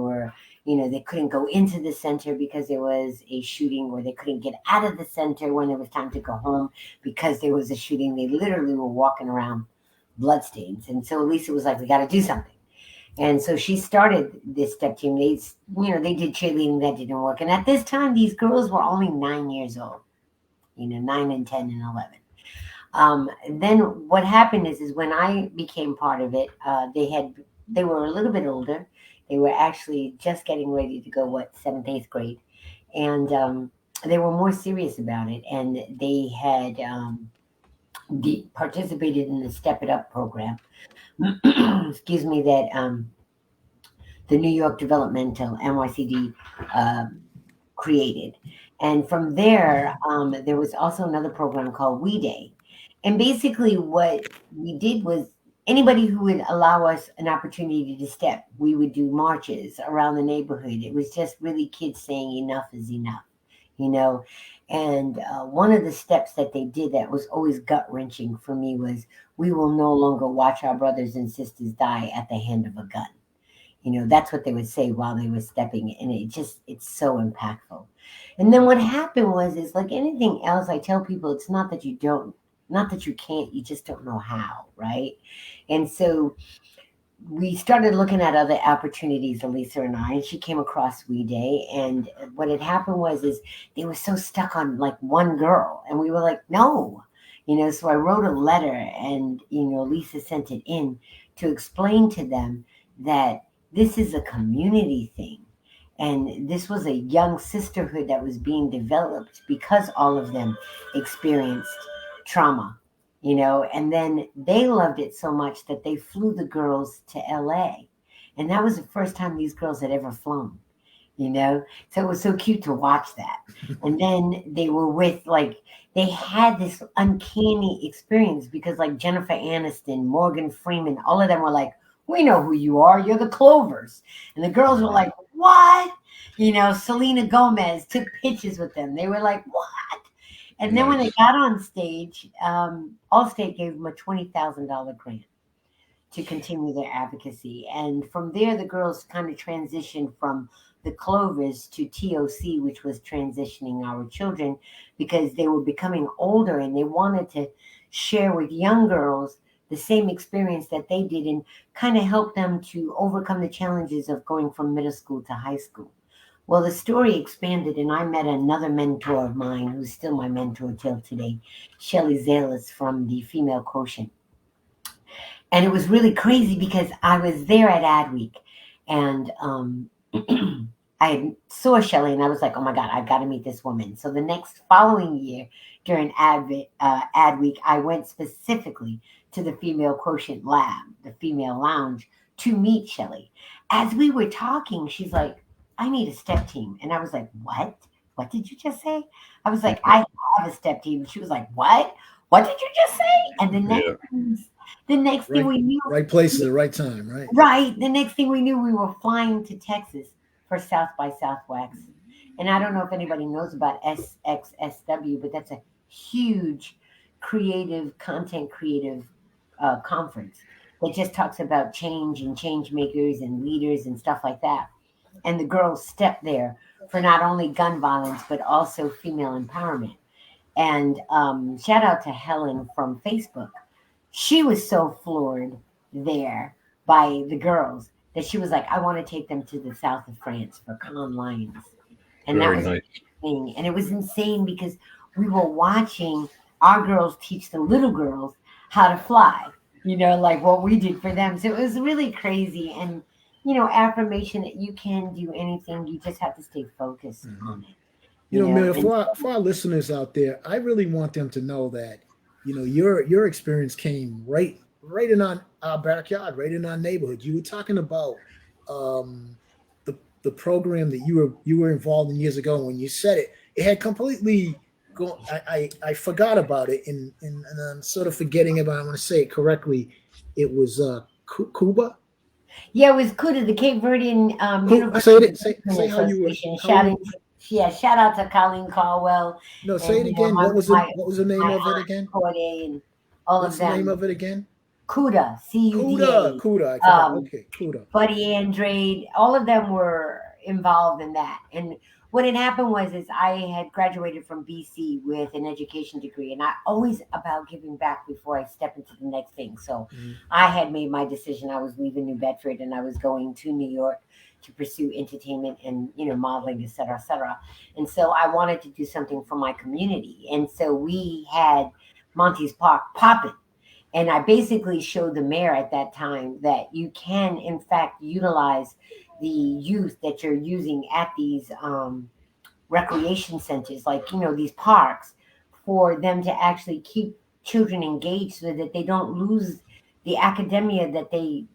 couldn't go into the center because there was a shooting, or they couldn't get out of the center when it was time to go home because there was a shooting. They literally were walking around bloodstains, and so Lisa was like, "We got to do something." And so she started this step team. They did cheerleading, that didn't work. And at this time, these girls were only 9 years old. 9 and 10 and 11. Then what happened is when I became part of it, they were a little bit older. They were actually just getting ready to go, seventh, eighth grade. And they were more serious about it. And they had participated in the Step It Up program. Excuse me, that the New York Developmental, NYCD, created. And from there was also another program called We Day. And basically, what we did was anybody who would allow us an opportunity to step, we would do marches around the neighborhood. It was just really kids saying enough is enough, you know. And one of the steps that they did that was always gut wrenching for me was, we will no longer watch our brothers and sisters die at the hand of a gun. That's what they would say while they were stepping, and it's so impactful. And then what happened is like anything else, I tell people, it's not that you can't, you just don't know how, right? And so we started looking at other opportunities, Elisa and I, and she came across We Day. And what had happened is they were so stuck on like one girl, and we were like, no, so I wrote a letter, and, Lisa sent it in to explain to them that this is a community thing. And this was a young sisterhood that was being developed because all of them experienced trauma, and then they loved it so much that they flew the girls to LA. And that was the first time these girls had ever flown, So it was so cute to watch that. And then they were they had this uncanny experience because like Jennifer Aniston, Morgan Freeman, all of them were like, we know who you are. You're the Clovers. And the girls were like, what? Selena Gomez took pictures with them. They were like, what? And then when they got on stage, Allstate gave them a $20,000 grant to continue their advocacy. And from there, the girls kind of transitioned from the Clovers to TOC, which was transitioning our children, because they were becoming older and they wanted to share with young girls the same experience that they did and kind of help them to overcome the challenges of going from middle school to high school. Well, the story expanded, and I met another mentor of mine who's still my mentor till today, Shelley Zalis from the Female Quotient. And it was really crazy because I was there at Adweek, and I saw Shelley, and I was like, oh my God, I've got to meet this woman. So the following year during Adweek, I went specifically to the Female Quotient Lab, the female lounge, to meet Shelley. As we were talking, she's like, I need a step team. And I was like, what? What did you just say? I was like, I have a step team. And she was like, what? What did you just say? And the next thing we knew. Right place at the right time, right? Right. The next thing we knew, we were flying to Texas for South by Southwest. And I don't know if anybody knows about SXSW, but that's a huge content creative conference that just talks about change and change makers and leaders and stuff like that. And the girls stepped there for not only gun violence, but also female empowerment. And shout out to Helen from Facebook. She was so floored there by the girls that she was like, I want to take them to the south of France for Cannes Lions. And Very that was nice. insane. And it was insane because we were watching our girls teach the little girls how to fly, like what we did for them. So it was really crazy. And, affirmation that you can do anything. You just have to stay focused on it. Amelia, for our listeners out there, I really want them to know that, your experience came right in our backyard, right in our neighborhood. You were talking about the program that you were involved in years ago. When you said it had completely gone. I forgot about it, and I'm sort of forgetting about it. I want to say it correctly. It was Cuba. Yeah, it was Kuta, the Cape Verdean University. Say how you were. Shout out to Colleen Caldwell. No, say it again. What was the name of it again? And all What's of them. the name of it again? Kuda, CUDA. Cuda. Okay, Cuda. Buddy Andrade, all of them were involved in that. And what had happened is I had graduated from BC with an education degree, and I always about giving back before I step into the next thing. So I had made my decision. I was leaving New Bedford, and I was going to New York to pursue entertainment and, modeling, et cetera, et cetera. And so I wanted to do something for my community. And so we had Monty's Park popping. And I basically showed the mayor at that time that you can, in fact, utilize the youth that you're using at these recreation centers, like, these parks, for them to actually keep children engaged so that they don't lose the academia that they,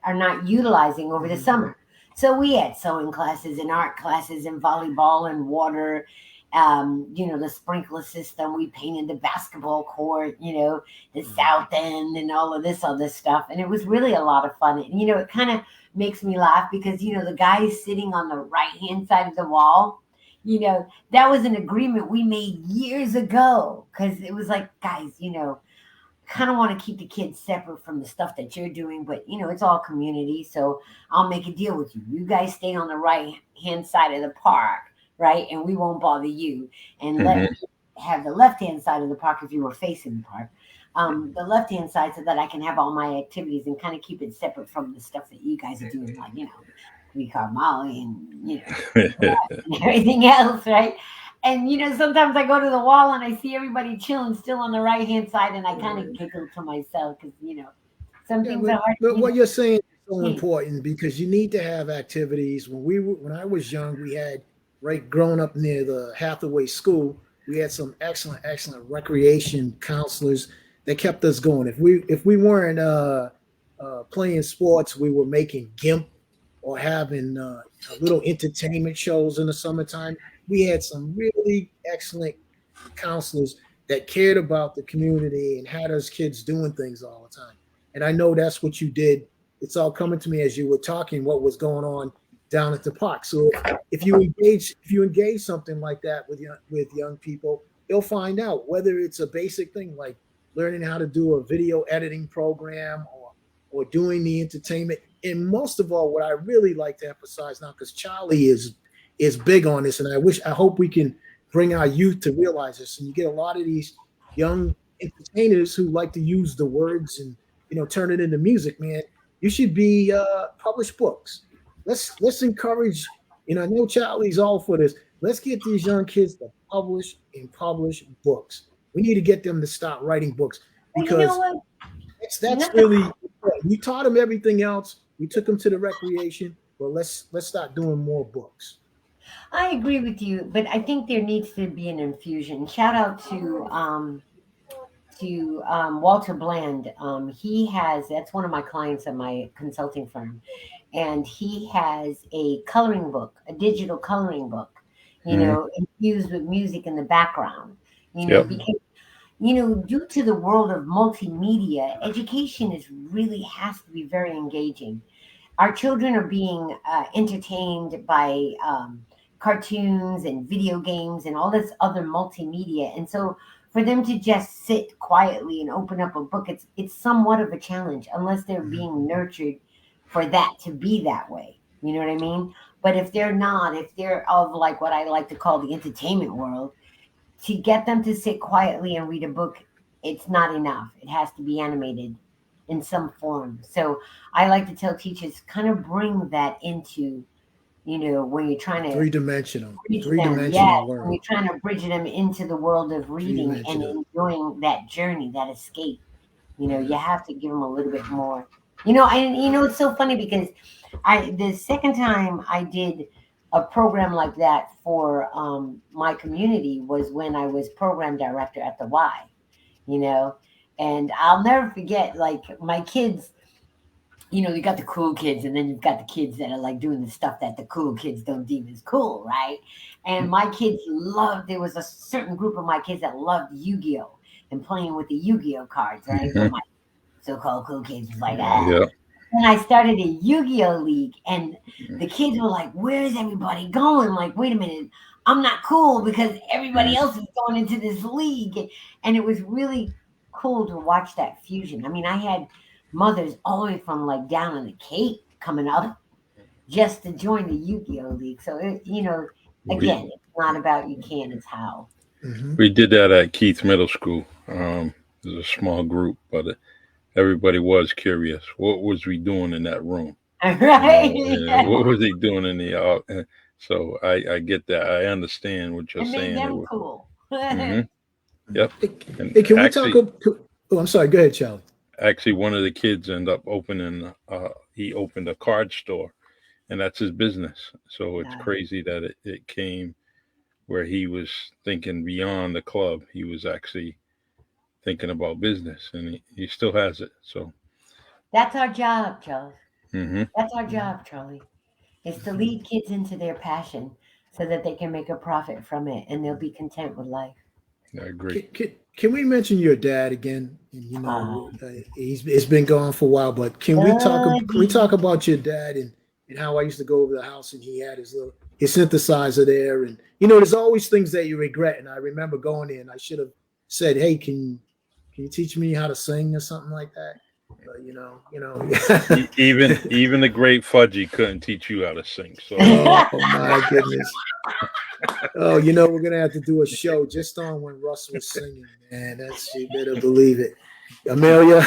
are not utilizing over the summer. So we had sewing classes and art classes and volleyball and water, the sprinkler system. We painted the basketball court, the south end and all of this other stuff. And it was really a lot of fun. And, it kind of makes me laugh because, the guy sitting on the right-hand side of the wall, that was an agreement we made years ago. Because it was like, guys, kind of want to keep the kids separate from the stuff that you're doing, but it's all community, so I'll make a deal with you. You guys stay on the right hand side of the park, right? And we won't bother you, and let me have the left hand side of the park if you were facing the park. the left-hand side so that I can have all my activities and kind of keep it separate from the stuff that you guys are doing, like, we call Molly and, and everything else, right? And, sometimes I go to the wall and I see everybody chilling still on the right-hand side, and I kind of giggle to myself because, some things are hard. But what you're saying is so important, because you need to have activities. When I was young, we had, growing up near the Hathaway School, we had some excellent recreation counselors that kept us going. If we weren't playing sports, we were making GIMP or having little entertainment shows in the summertime. We had some really excellent counselors that cared about the community and had us kids doing things all the time. And I know that's what you did. It's all coming to me as you were talking what was going on down at the park. So if you engage something like that with young people, they'll find out whether it's a basic thing like learning how to do a video editing program or doing the entertainment. And most of all, what I really like to emphasize now, because Charlie is big on this, and I hope we can bring our youth to realize this. And you get a lot of these young entertainers who like to use the words and turn it into music. Man, you should be publish books. Let's encourage. I know Charlie's all for this. Let's get these young kids to publish books. We need to get them to start writing books, because that's really. We taught them everything else. We took them to the recreation, but let's start doing more books. I agree with you, but I think there needs to be an infusion. Shout out to Walter Bland. That's one of my clients at my consulting firm, and he has a coloring book, a digital coloring book, infused with music in the background, because, due to the world of multimedia, education really has to be very engaging. Our children are being entertained by cartoons and video games and all this other multimedia. And so for them to just sit quietly and open up a book, it's somewhat of a challenge unless they're being nurtured for that to be that way. You know what I mean? But if they're not, if they're of like what I like to call the entertainment world, to get them to sit quietly and read a book, it's not enough. It has to be animated in some form. So I like to tell teachers, kind of bring that into, when you're trying to three-dimensional when you're trying to bridge them into the world of reading and enjoying that journey, that escape. You have to give them a little bit more. It's so funny because the second time I did a program like that for my community was when I was program director at the Y, and I'll never forget, like, my kids, you got the cool kids, and then you've got the kids that are like doing the stuff that the cool kids don't deem as cool, right? And my kids there was a certain group of my kids that loved Yu-Gi-Oh! And playing with the Yu-Gi-Oh! Cards, right? So my so-called cool kids was like, Yeah. And I started a Yu-Gi-Oh! League, and the kids were like, where's everybody going? Like, wait a minute, I'm not cool because everybody else is going into this league. And it was really cool to watch that fusion. I mean, I had mothers all the way from like down in the Cape coming up just to join the Yu-Gi-Oh! League. So, again, it's not about you can, it's how. We did that at Keith Middle School. It was a small group, but everybody was curious. What was we doing in that room? Right. What was he doing in the so I get that. I understand what you're saying. Made them cool. Yep. Hey, can we talk? Oh, I'm sorry. Go ahead, Charlie. Actually, one of the kids ended up opening. He opened a card store, and that's his business. So it's crazy that it came where he was thinking beyond the club. He was actually thinking about business, and he still has it. So that's our job, Charles. That's our job, Charlie, is to lead kids into their passion so that they can make a profit from it and they'll be content with life. I agree. Can we mention your dad again? He's been gone for a while, but can we talk about your dad and how I used to go over the house and he had his synthesizer there, and there's always things that you regret. And I remember going there and I should have said, hey, can you teach me how to sing or something like that? Even the great Fudgy couldn't teach you how to sing. So oh my goodness. Oh, we're gonna have to do a show just on when Russ was singing, man. You better believe it. Amelia.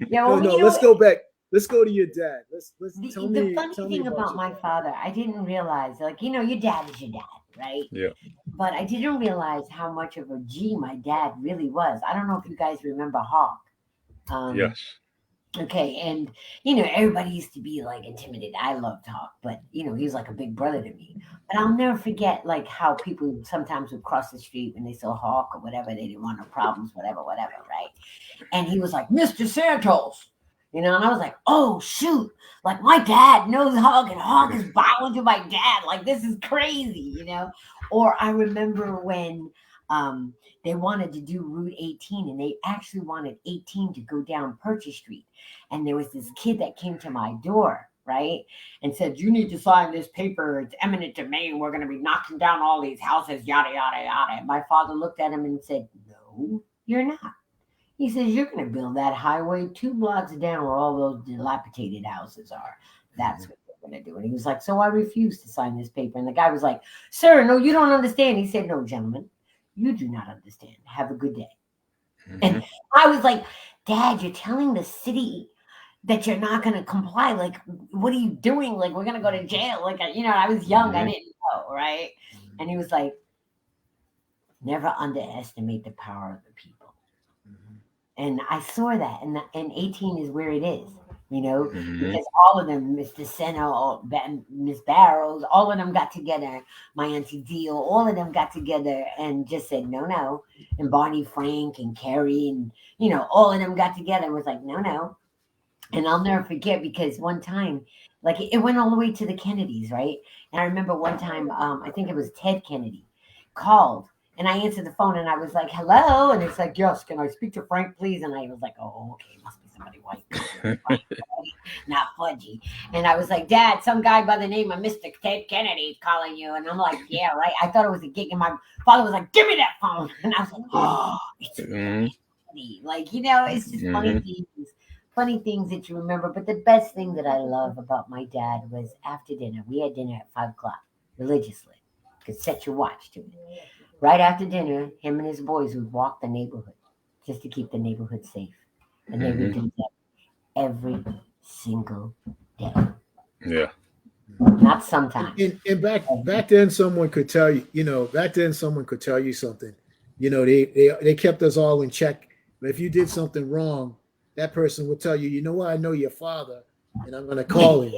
Yeah, No, well, no. you know, Let's go back. Let's go to your dad. Let's tell the me. funny Tell me thing about your my dad. father, I didn't realize, like, you know, your dad is your dad, right? Yeah. But I didn't realize how much of a G my dad really was. I don't know if you guys remember Hawk. Yes. Okay, and you know, everybody used to be like intimidated. I loved Hawk, but you know, he was like a big brother to me. But I'll never forget like how people sometimes would cross the street when they saw Hawk or whatever, they didn't want no problems, whatever, right? And he was like, Mr. Santos, you know, and I was like, oh shoot, like my dad knows Hawk and Hawk is bowing to my dad. Like this is crazy, you know. Or I remember when they wanted to do Route 18 and they actually wanted 18 to go down Purchase Street. And there was this kid that came to my door, right? And said, you need to sign this paper. It's eminent domain. We're going to be knocking down all these houses, yada, yada, yada. And my father looked at him and said, no, you're not. He says, you're going to build that highway 2 blocks down where all those dilapidated houses are. That's what they're going to do. And he was like, so I refuse to sign this paper. And the guy was like, sir, no, you don't understand. He said, no, gentlemen, you do not understand. Have a good day. And I was like, Dad, you're telling the city that you're not going to comply. Like, what are you doing? Like, we're going to go to jail. Like, you know, I was young. I didn't know, right? And he was like, never underestimate the power of the people. And I saw that. And 18 is where it is, you know, because all of them, Mr. Senna, Miss Barrows, all of them got together. My Auntie Dio, all of them got together and just said, no, no. And Barney Frank and Kerry and, you know, all of them got together and was like, no, no. And I'll never forget because one time, like it went all the way to the Kennedys, right? And I remember one time, I think it was Ted Kennedy called and I answered the phone and I was like, hello. And it's like, yes, can I speak to Frank, please? And I was like, oh, okay, must be somebody white, not Fudgy. And I was like, Dad, some guy by the name of Mr. Ted Kennedy is calling you. And I'm like, yeah, right. I thought it was a gig. And my father was like, give me that phone. And I was like, oh, it's Kennedy. Like, you know, it's just funny things that you remember. But the best thing that I love about my dad was after dinner, we had dinner at 5 o'clock religiously. Could set your watch to it. Right after dinner, him and his boys would walk the neighborhood just to keep the neighborhood safe. And they would do that every single day. Yeah. Not sometimes. And back then, someone could tell you, you know, something. You know, they kept us all in check. But if you did something wrong, that person would tell you, you know what, I know your father, and I'm gonna call him.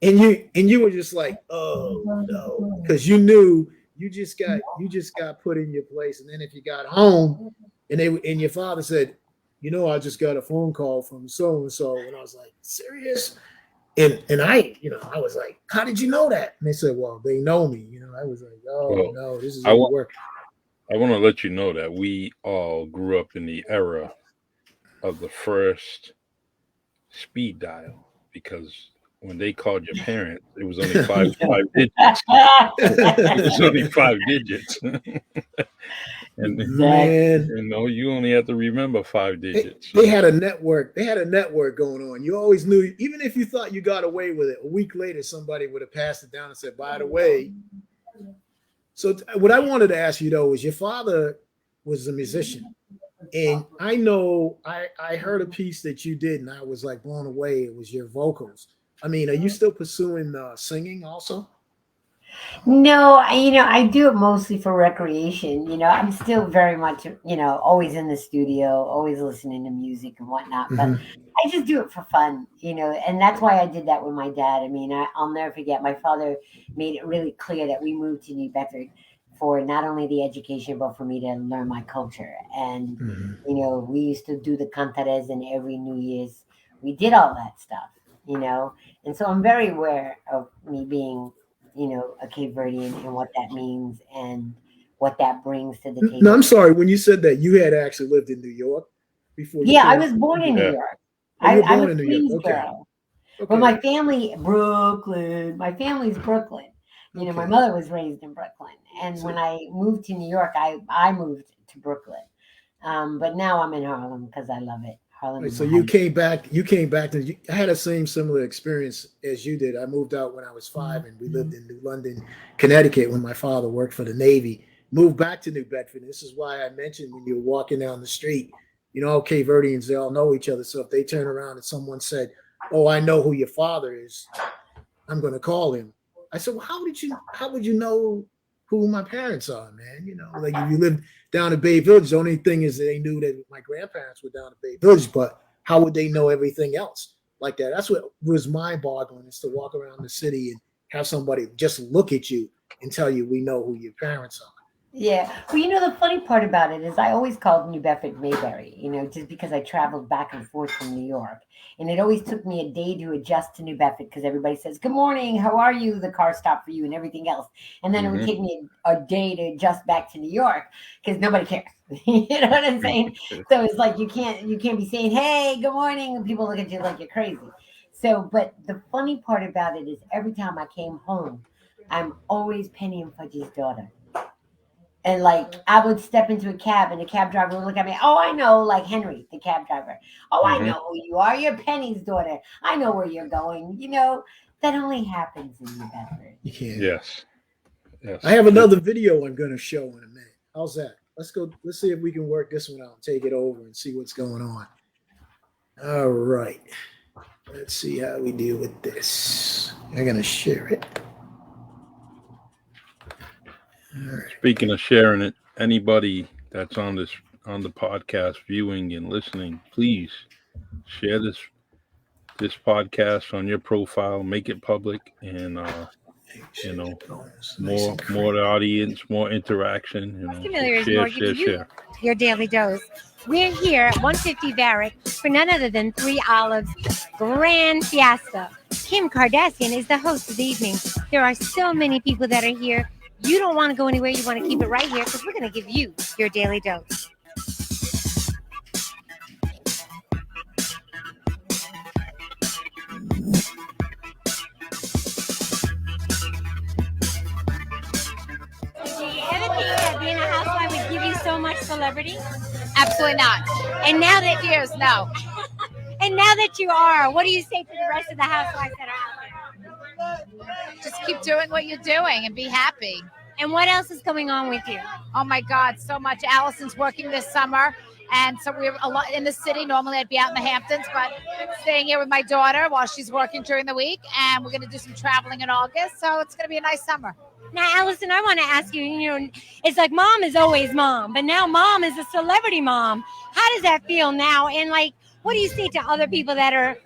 And you were just like, oh no, because you knew you just got put in your place. And then if you got home and your father said, you know, I just got a phone call from so and so, and I was like, serious? And I, you know, I was like, how did you know that? And they said, well, they know me. You know, I was like, oh no, this is work. I want to let you know that we all grew up in the era of the first speed dial, because when they called your parents, it was only five digits. It was only 5 digits. And man, you know, you only have to remember 5 digits. They had a network. They had a network going on. You always knew, even if you thought you got away with it, a week later somebody would have passed it down and said, by the way. So what I wanted to ask you though was, your father was a musician. And I know I heard a piece that you did and I was like blown away. It was your vocals. I mean, are you still pursuing singing also? No, I do it mostly for recreation. You know, I'm still very much, always in the studio, always listening to music and whatnot. But I just do it for fun, and that's why I did that with my dad. I mean, I'll never forget. My father made it really clear that we moved to New Bedford for not only the education, but for me to learn my culture. And, we used to do the cantares and every New Year's. We did all that stuff, And so I'm very aware of me being, a Cape Verdean and what that means and what that brings to the table. No, I'm sorry. When you said that, you had actually lived in New York before. I was born in New York. I'm a Queens girl. Okay. But my family, Brooklyn. My family's Brooklyn. My mother was raised in Brooklyn. And when I moved to New York, I moved to Brooklyn. But now I'm in Harlem because I love it. Right, so you came back. I had the same similar experience as you did. I moved out when I was 5, and we lived in New London, Connecticut, when my father worked for the Navy. Moved back to New Bedford. This is why I mentioned when you were walking down the street, all Cape Verdeans, they all know each other. So if they turn around and someone said, "Oh, I know who your father is," I'm going to call him. I said, "Well, how would you know who my parents are, man? Like if you lived down in Bay Village, the only thing is that they knew that my grandparents were down in Bay Village, but how would they know everything else like that?" That's what was mind-boggling, is to walk around the city and have somebody just look at you and tell you, "We know who your parents are." Yeah. Well, the funny part about it is I always called New Bedford Mayberry, just because I traveled back and forth from New York. And it always took me a day to adjust to New Bedford because everybody says, "Good morning, how are you?" The car stopped for you and everything else. And then it would take me a day to adjust back to New York because nobody cares. You know what I'm saying? So it's like you can't be saying, "Hey, good morning," and people look at you like you're crazy. So, but the funny part about it is every time I came home, I'm always Penny and Fudgy's daughter. And like I would step into a cab and the cab driver would look at me. "Oh, I know," like Henry, the cab driver. "Oh, I know who you are. You're Penny's daughter. I know where you're going." That only happens in New Bedford. You can't. Yes. I have another video I'm going to show in a minute. How's that? Let's see if we can work this one out and take it over and see what's going on. All right. Let's see how we deal with this. I'm going to share it. Right. Speaking of sharing it, anybody that's on the podcast viewing and listening, please share this podcast on your profile, make it public, and more the audience, more interaction. Share. Your daily dose. We're here at 150 Barrett for none other than 3 Olives Grand Fiesta. Kim Kardashian is the host of the evening. There are so many people that are here. You don't want to go anywhere. You want to keep it right here because we're going to give you your daily dose. Do you ever think that being a housewife would give you so much celebrity? Absolutely not. And now that Years, no. And now that you are, what do you say to the rest of the housewives that are out there? Just keep doing what you're doing and be happy. And what else is going on with you? Oh my God, so much. Allison's working this summer, and so we're a lot in the city. Normally I'd be out in the Hamptons, but staying here with my daughter while she's working during the week, and we're going to do some traveling in August, so it's going to be a nice summer. Now, Allison, I want to ask you, it's like mom is always mom, but now mom is a celebrity mom. How does that feel now? And what do you say to other people that are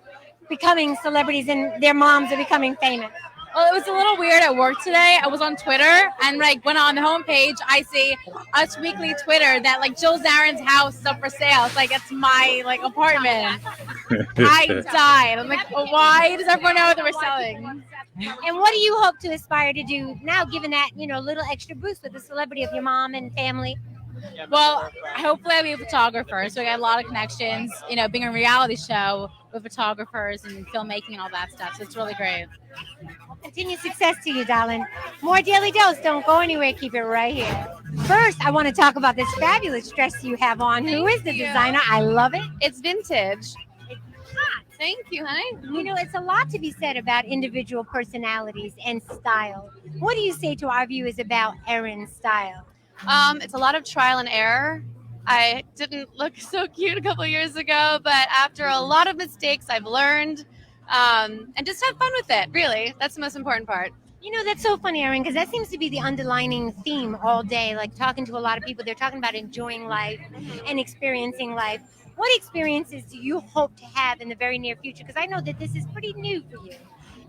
becoming celebrities and their moms are becoming famous? Well, it was a little weird at work today. I was on Twitter and went on the homepage. I see Us Weekly Twitter that Jill Zarin's house is up for sale. It's it's my apartment. I died. I'm why does everyone know that we're selling? And what do you hope to aspire to do now, given that, little extra boost with the celebrity of your mom and family? Well, hopefully I'll be a photographer. So I got a lot of connections, being a reality show with photographers and filmmaking and all that stuff. So it's really great. Continued success to you, darling. More Daily Dose. Don't go anywhere. Keep it right here. First, I want to talk about this fabulous dress you have on. Who is the designer? I love it. It's vintage. Thank you, honey. It's a lot to be said about individual personalities and style. What do you say to our viewers about Erin's style? It's a lot of trial and error. I didn't look so cute a couple of years ago, but after a lot of mistakes, I've learned and just have fun with it. Really, that's the most important part. That's so funny, Erin, because that seems to be the underlining theme all day. Talking to a lot of people, they're talking about enjoying life and experiencing life. What experiences do you hope to have in the very near future? Because I know that this is pretty new for you.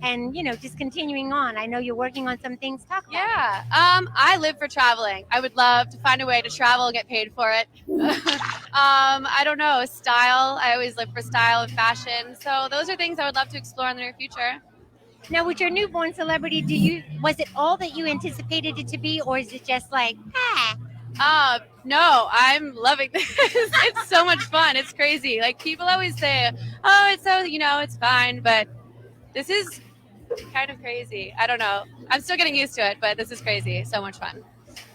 And, just continuing on. I know you're working on some things. Talk about it. I live for traveling. I would love to find a way to travel and get paid for it. I don't know, style. I always live for style and fashion. So those are things I would love to explore in the near future. Now, with your newborn celebrity, was it all that you anticipated it to be, or is it just no, I'm loving this. It's so much fun. It's crazy. People always say, "Oh, it's so, it's fine," but this is kind of crazy. I don't know. I'm still getting used to it, but this is crazy. So much fun.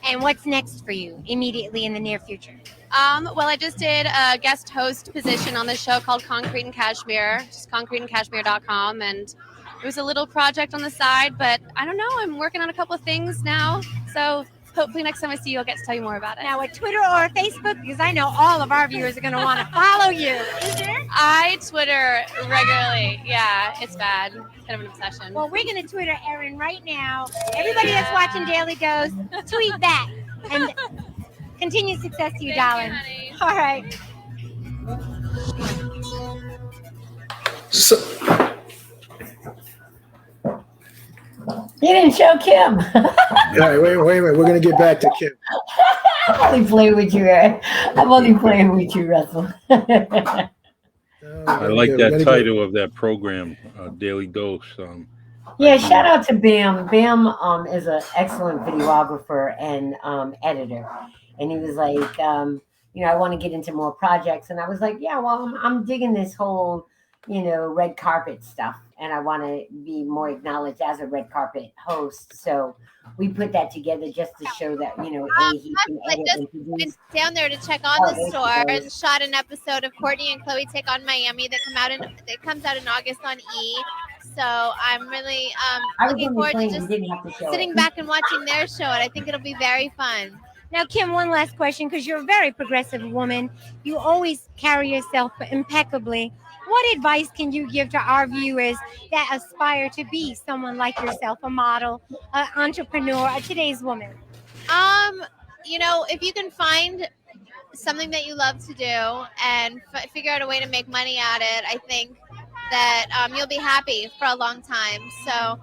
And what's next for you immediately in the near future? Well, I just did a guest host position on this show called Concrete and Cashmere, just concreteandcashmere.com, and it was a little project on the side, but I don't know. I'm working on a couple of things now, so hopefully next time I see you, I'll get to tell you more about it. Now, at Twitter or Facebook, because I know all of our viewers are going to want to follow you. Is there? I Twitter regularly. Yeah, it's bad. It's kind of an obsession. Well, we're going to Twitter Erin right now. Everybody that's watching Daily Dose, tweet back. And continued success to you, darling. Honey. All right. So, You didn't show Kim. all right, wait a minute. We're gonna get back to Kim. I'm only playing with you, Eric. I'm only playing with you, Russell. I like that title of that program, Daily Dose. Yeah, shout out to Bam. Bam is an excellent videographer and editor. And he was like, I want to get into more projects. And I was like, yeah, well, I'm digging this whole, red carpet stuff. And I want to be more acknowledged as a red carpet host. So we put that together just to show that, he can edit and produce. Went down there to check on the store and shot an episode of Courtney and Chloe Take on Miami that comes out in August on E! So I'm really looking forward to just sitting back and watching their show, and I think it'll be very fun. Now, Kim, one last question, because you're a very progressive woman. You always carry yourself impeccably. What advice can you give to our viewers that aspire to be someone like yourself, a model, an entrepreneur, today's woman? If you can find something that you love to do and figure out a way to make money at it, I think that you'll be happy for a long time. So,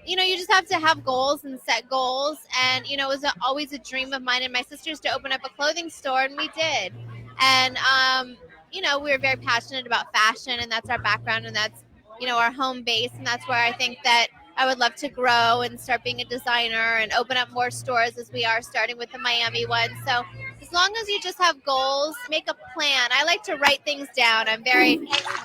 you just have to have goals and set goals. And, it was always a dream of mine and my sister's to open up a clothing store, and we did. And, we were very passionate about fashion, and that's our background, and that's, our home base. And that's where I think that I would love to grow and start being a designer and open up more stores, as we are starting with the Miami one. So as long as you just have goals, make a plan. I like to write things down. I'm very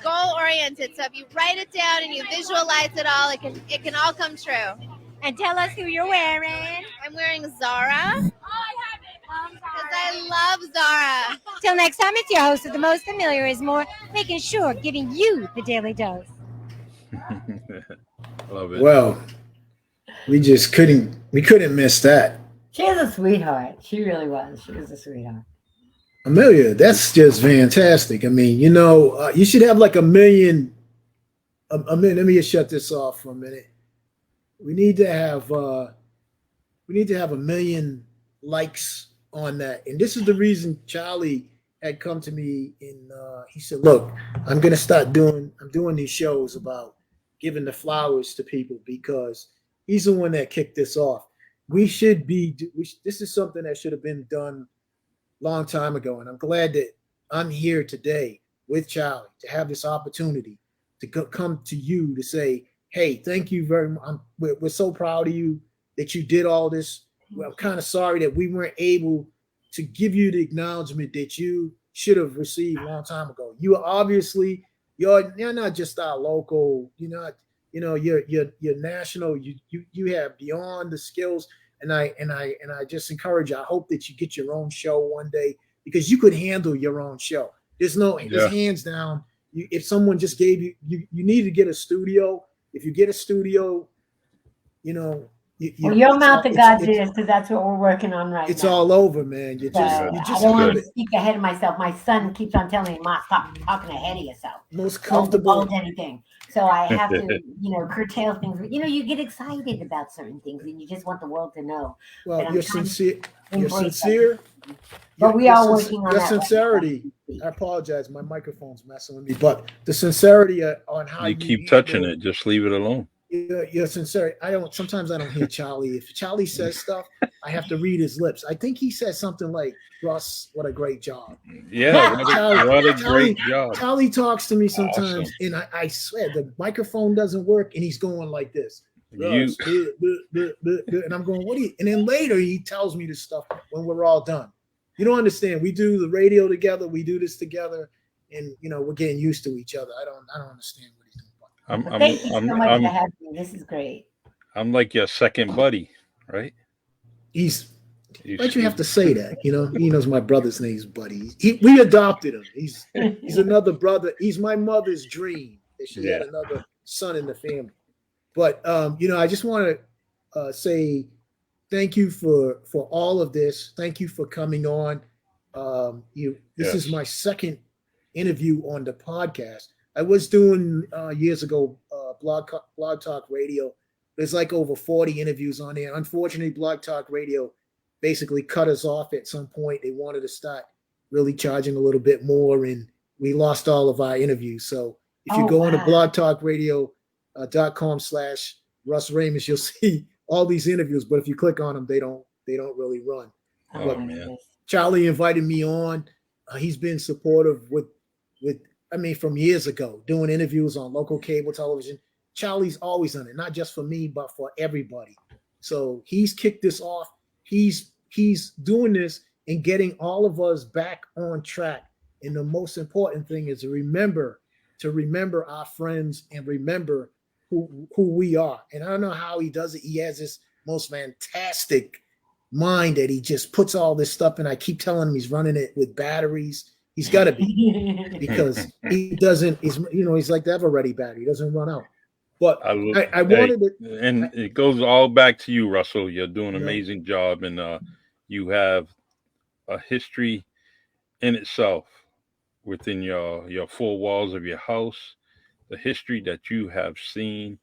goal oriented. So if you write it down and you visualize it all, it can all come true. And tell us who you're wearing. I'm wearing Zara. Because I love Zara. Till next time, it's your host of The Most Familiar Is More, making sure giving you the daily dose. Love it. Well, we couldn't miss that. She was a sweetheart. She really was. She was a sweetheart. Amelia, that's just fantastic. I mean, you should have like a million. Let me just shut this off for a minute. We need to have a million likes on that. And this is the reason Charlie had come to me and he said, look, I'm doing these shows about giving the flowers to people, because he's the one that kicked this off. This is something that should have been done long time ago. And I'm glad that I'm here today with Charlie to have this opportunity to come to you to say, hey, thank you very much. We're so proud of you that you did all this. I'm kind of sorry that we weren't able to give you the acknowledgement that you should have received a long time ago. You're not just our local, you're national. You have beyond the skills, and I just encourage you. I hope that you get your own show one day, because you could handle your own show. There's hands down. If someone just gave you need to get a studio. If you get a studio, your mouth to God's ears, because that's what we're working on right now. It's all over, man. You just I don't want to speak ahead of myself. My son keeps on telling me, "Ma, stop talking ahead of yourself." Most comfortable. Don't anything. So I have to, curtail things. You get excited about certain things, and you just want the world to know. Well, you're sincere. You're sincere. But we are working on your that. Sincerity. I apologize. My microphone's messing with me. But the sincerity on how you keep touching it, just leave it alone. You're sincere. Sometimes I don't hear Charlie. If Charlie says stuff, I have to read his lips. I think he says something like, "Russ, what a great job." Yeah, what a great job. Charlie talks to me sometimes, and I swear the microphone doesn't work, and he's going like this. And I'm going, "What do you?" And then later he tells me this stuff when we're all done. You don't understand. We do the radio together. We do this together, and we're getting used to each other. I don't understand what he's doing. Thank you so much for having me. This is great. I'm like your second buddy, right? Why'd you have to say that? He knows my brother's name's Buddy. We adopted him. He's another brother. He's my mother's dream that she had another son in the family. But I just want to say thank you for all of this. Thank you for coming on. This is Yes. my second interview on the podcast. I was doing years ago Blog Talk Radio. There's like over 40 interviews on there. Unfortunately, Blog Talk Radio basically cut us off at some point. They wanted to start really charging a little bit more, and we lost all of our interviews. So if you go on to blogtalkradio.com/Russ Ramus, you'll see all these interviews. But if you click on them, they don't really run. Oh, man. Charlie invited me on. He's been supportive with from years ago, doing interviews on local cable television. Charlie's always done it, not just for me, but for everybody. So he's kicked this off. He's doing this and getting all of us back on track. And the most important thing is to remember our friends and remember who we are. And I don't know how he does it. He has this most fantastic mind that he just puts all this stuff in. I keep telling him he's running it with batteries. He's got to be, because he doesn't. He's like the ever-ready battery. He doesn't run out. But I wanted it, and it goes all back to you, Russell. You're doing an amazing job, and you have a history in itself within your four walls of your house. The history that you have seen,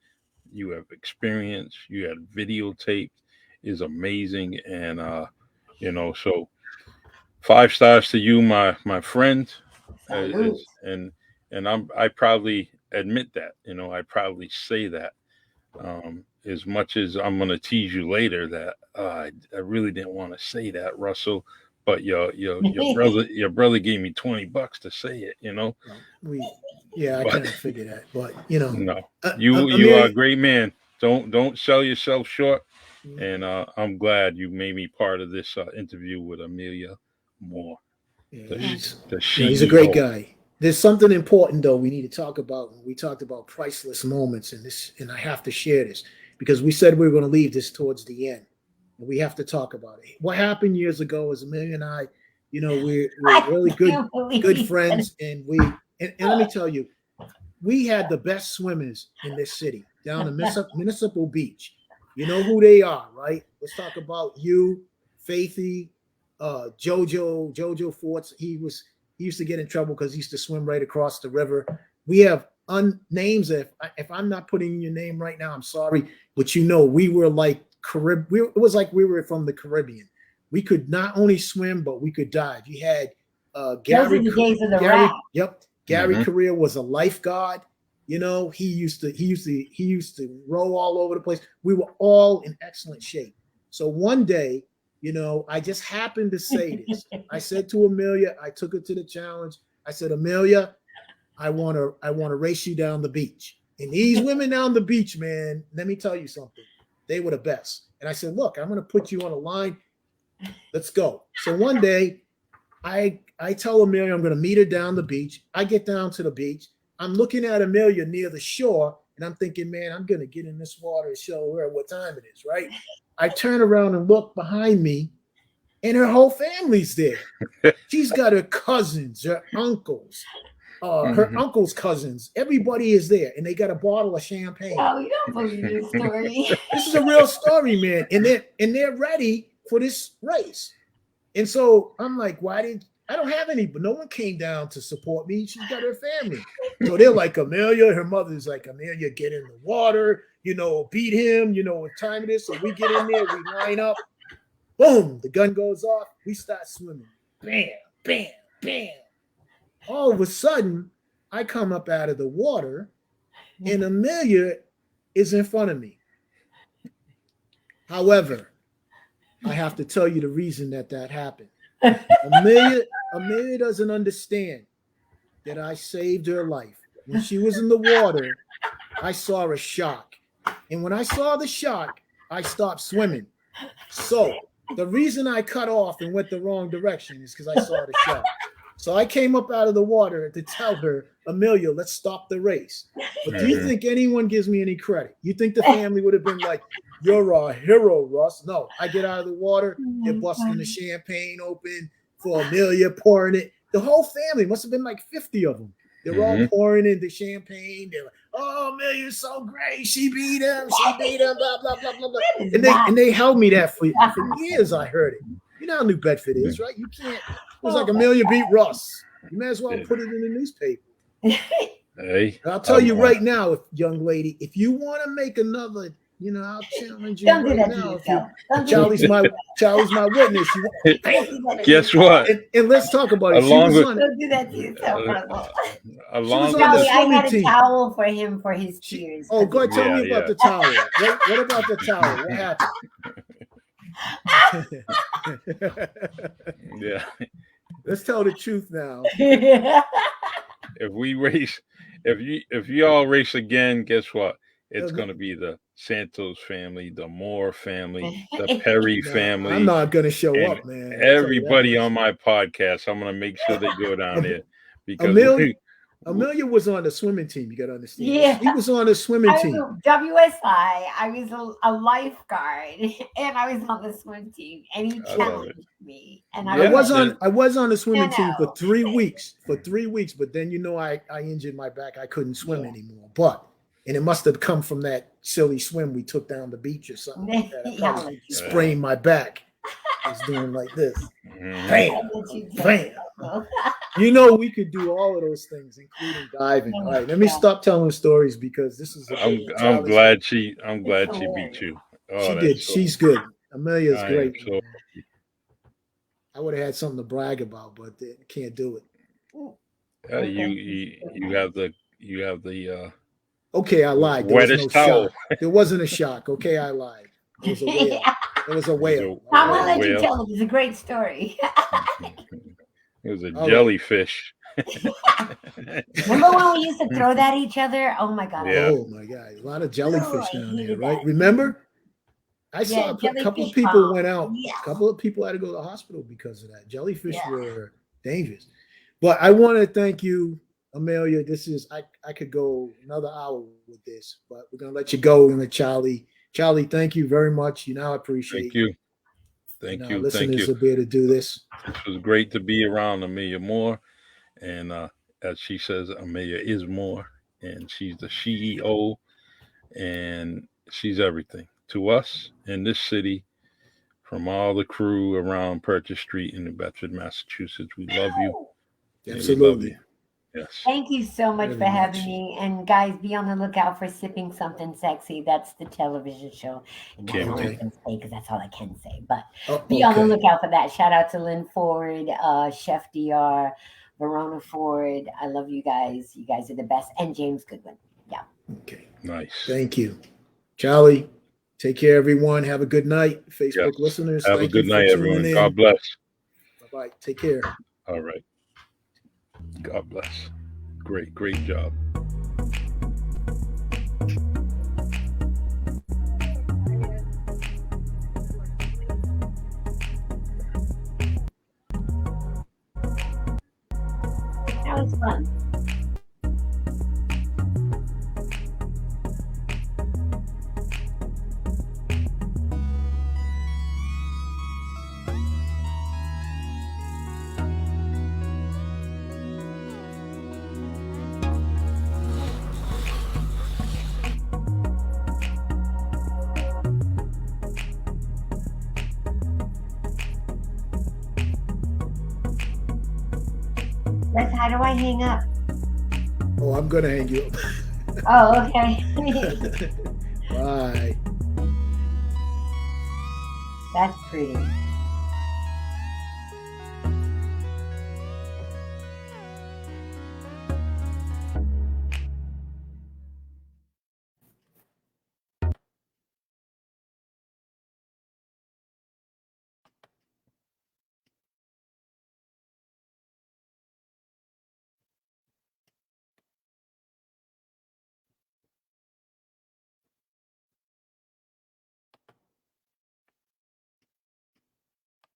you have experienced, you have videotaped is amazing, and so 5 stars to you, my friend, and I proudly admit that. I proudly say that. As much as I'm going to tease you later that I really didn't want to say that, Russell, but your brother gave me $20 to say it. I couldn't figure that, but no, you are a great man. Don't sell yourself short. And I'm glad you made me part of this interview with Amelia Moore. He's a great guy. There's something important though we need to talk about. We talked about priceless moments, and I have to share this because we said we were going to leave this towards the end. We have to talk about it. What happened years ago is Amelia and I, we're really good friends, and let me tell you, we had the best swimmers in this city down in Municipal Beach. You know who they are, right? Let's talk about you, Faithy, Jojo Forts. He used to get in trouble because he used to swim right across the river. We have names. If I'm not putting your name right now, I'm sorry, but we were like it was like we were from the Caribbean. We could not only swim, but we could dive. You had Gary. Those are the days of the Gary, rap. yep. Gary Correa was a lifeguard. He used to row all over the place. We were all in excellent shape. So one day, I just happened to say this. I said to Amelia, I took her to the challenge. I said, Amelia, I want to race you down the beach. And these women down the beach, man, let me tell you something. They were the best. And I said, look, I'm going to put you on a line. Let's go. So one day, I tell Amelia I'm going to meet her down the beach. I get down to the beach. I'm looking at Amelia near the shore, and I'm thinking, man, I'm going to get in this water and show her what time it is, right? I turn around and look behind me, and her whole family's there. She's got her cousins, her uncles, her uncle's cousins. Everybody is there, and they got a bottle of champagne. Oh, you don't believe this story. This is a real story, man. And they're ready for this race. And so I'm like, I don't have any, but no one came down to support me. She's got her family. So they're like, Amelia, her mother's like, Amelia, get in the water, beat him, what time it is. So we get in there, we line up, boom, the gun goes off. We start swimming. Bam, bam, bam. All of a sudden, I come up out of the water and Amelia is in front of me. However, I have to tell you the reason that happened. Amelia doesn't understand that I saved her life. When she was in the water, I saw a shark. And when I saw the shark, I stopped swimming. So the reason I cut off and went the wrong direction is because I saw the shark. So I came up out of the water to tell her, Amelia, let's stop the race. But do you think anyone gives me any credit? You think the family would have been like, you're a hero, Russ? No, I get out of the water, they're busting the champagne open for Amelia, pouring it. The whole family must have been like 50 of them. They're all pouring in the champagne. They're like, oh, Amelia's so great. She beat him. Blah, blah, blah, blah, blah. And they held me that for years. I heard it. You know how New Bedford is, right? You can't. It was like Amelia beat Russ. You may as well put it in the newspaper. Hey, I'll tell you right now, young lady, if you want to make another, I'll challenge you Don't do right that to now. yourself. Charlie's my witness. Guess what? And let's talk about it. Along with- Don't do that to yourself, brother. Along on with the Charlie, I swimming got a team. towel for him for his tears. Oh, go ahead. Tell me Yeah, about the towel. What about the towel? What happened? yeah, Let's tell the truth now. if we race, if you all race again, guess what? It's Okay. going to be the Santos family, the Moore family, the Perry No, family. I'm not going to show and up, man. I'll tell you that Everybody much. on my podcast, I'm going to make sure they go down there because Amelia was on the swimming team. You got to understand. Yeah. He was on the swimming I team. was WSI. I was a lifeguard, and I was on the swim team. And he I love it. challenged me, and I was on the swimming No, team no. for 3 weeks. But then I injured my back. I couldn't swim anymore. And it must have come from that silly swim we took down the beach or something like that. I probably sprained my back. I was doing like this. Bam, bam. We could do all of those things, including diving. All right, let me stop telling stories because this is. I'm glad she beat you. Oh, She that's did. so- She's good. Amelia's I am great. so- I would have had something to brag about, but they can't do it. you have the Okay, I lied. There was no wettest towel. shock. There wasn't a shock. Okay, I lied. It was a whale. It was a whale. I'm gonna let you Whale. tell it. It's a great story. It was a All right. jellyfish. Remember when we used to throw that at each other? Oh my god! Yeah. Oh my God, a lot of jellyfish Oh, I down there, hated right? that. Remember? I saw Yeah, a couple jellyfish of people bomb. went out. Yeah. A couple of people had to go to the hospital because of that. Jellyfish Yeah. were dangerous. But I want to thank you, Amelia. This is I could go another hour with this, but we're gonna let you go. And let Charlie, thank you very much. I appreciate. Thank you. And Thank our you. Thank listeners you. will be able to do this. It was great to be around Amelia Moore. And as she says, Amelia is more. And she's the CEO. And she's everything to us in this city. From all the crew around Purchase Street in New Bedford, Massachusetts. We love you. And we love Absolutely. you. Yes. Thank you so much Very for having much. me. And guys, be on the lookout for Sipping Something Sexy. That's the television show. And that's all I Okay. can say because that's all I can say. But Oh, be on the okay. lookout for that. Shout out to Lynn Ford, Chef DR, Verona Ford. I love you guys. You guys are the best. And James Goodwin. Yeah. Okay. Nice. Thank you, Charlie. Take care, everyone. Have a good night, Facebook Yes. listeners. Have a thank good you for night, tuning everyone. in. God bless. Bye-bye. Take care. All right. God bless. Great job. That was fun. That's how do I hang up? Oh, I'm gonna hang you up. Oh, okay. Bye. That's pretty.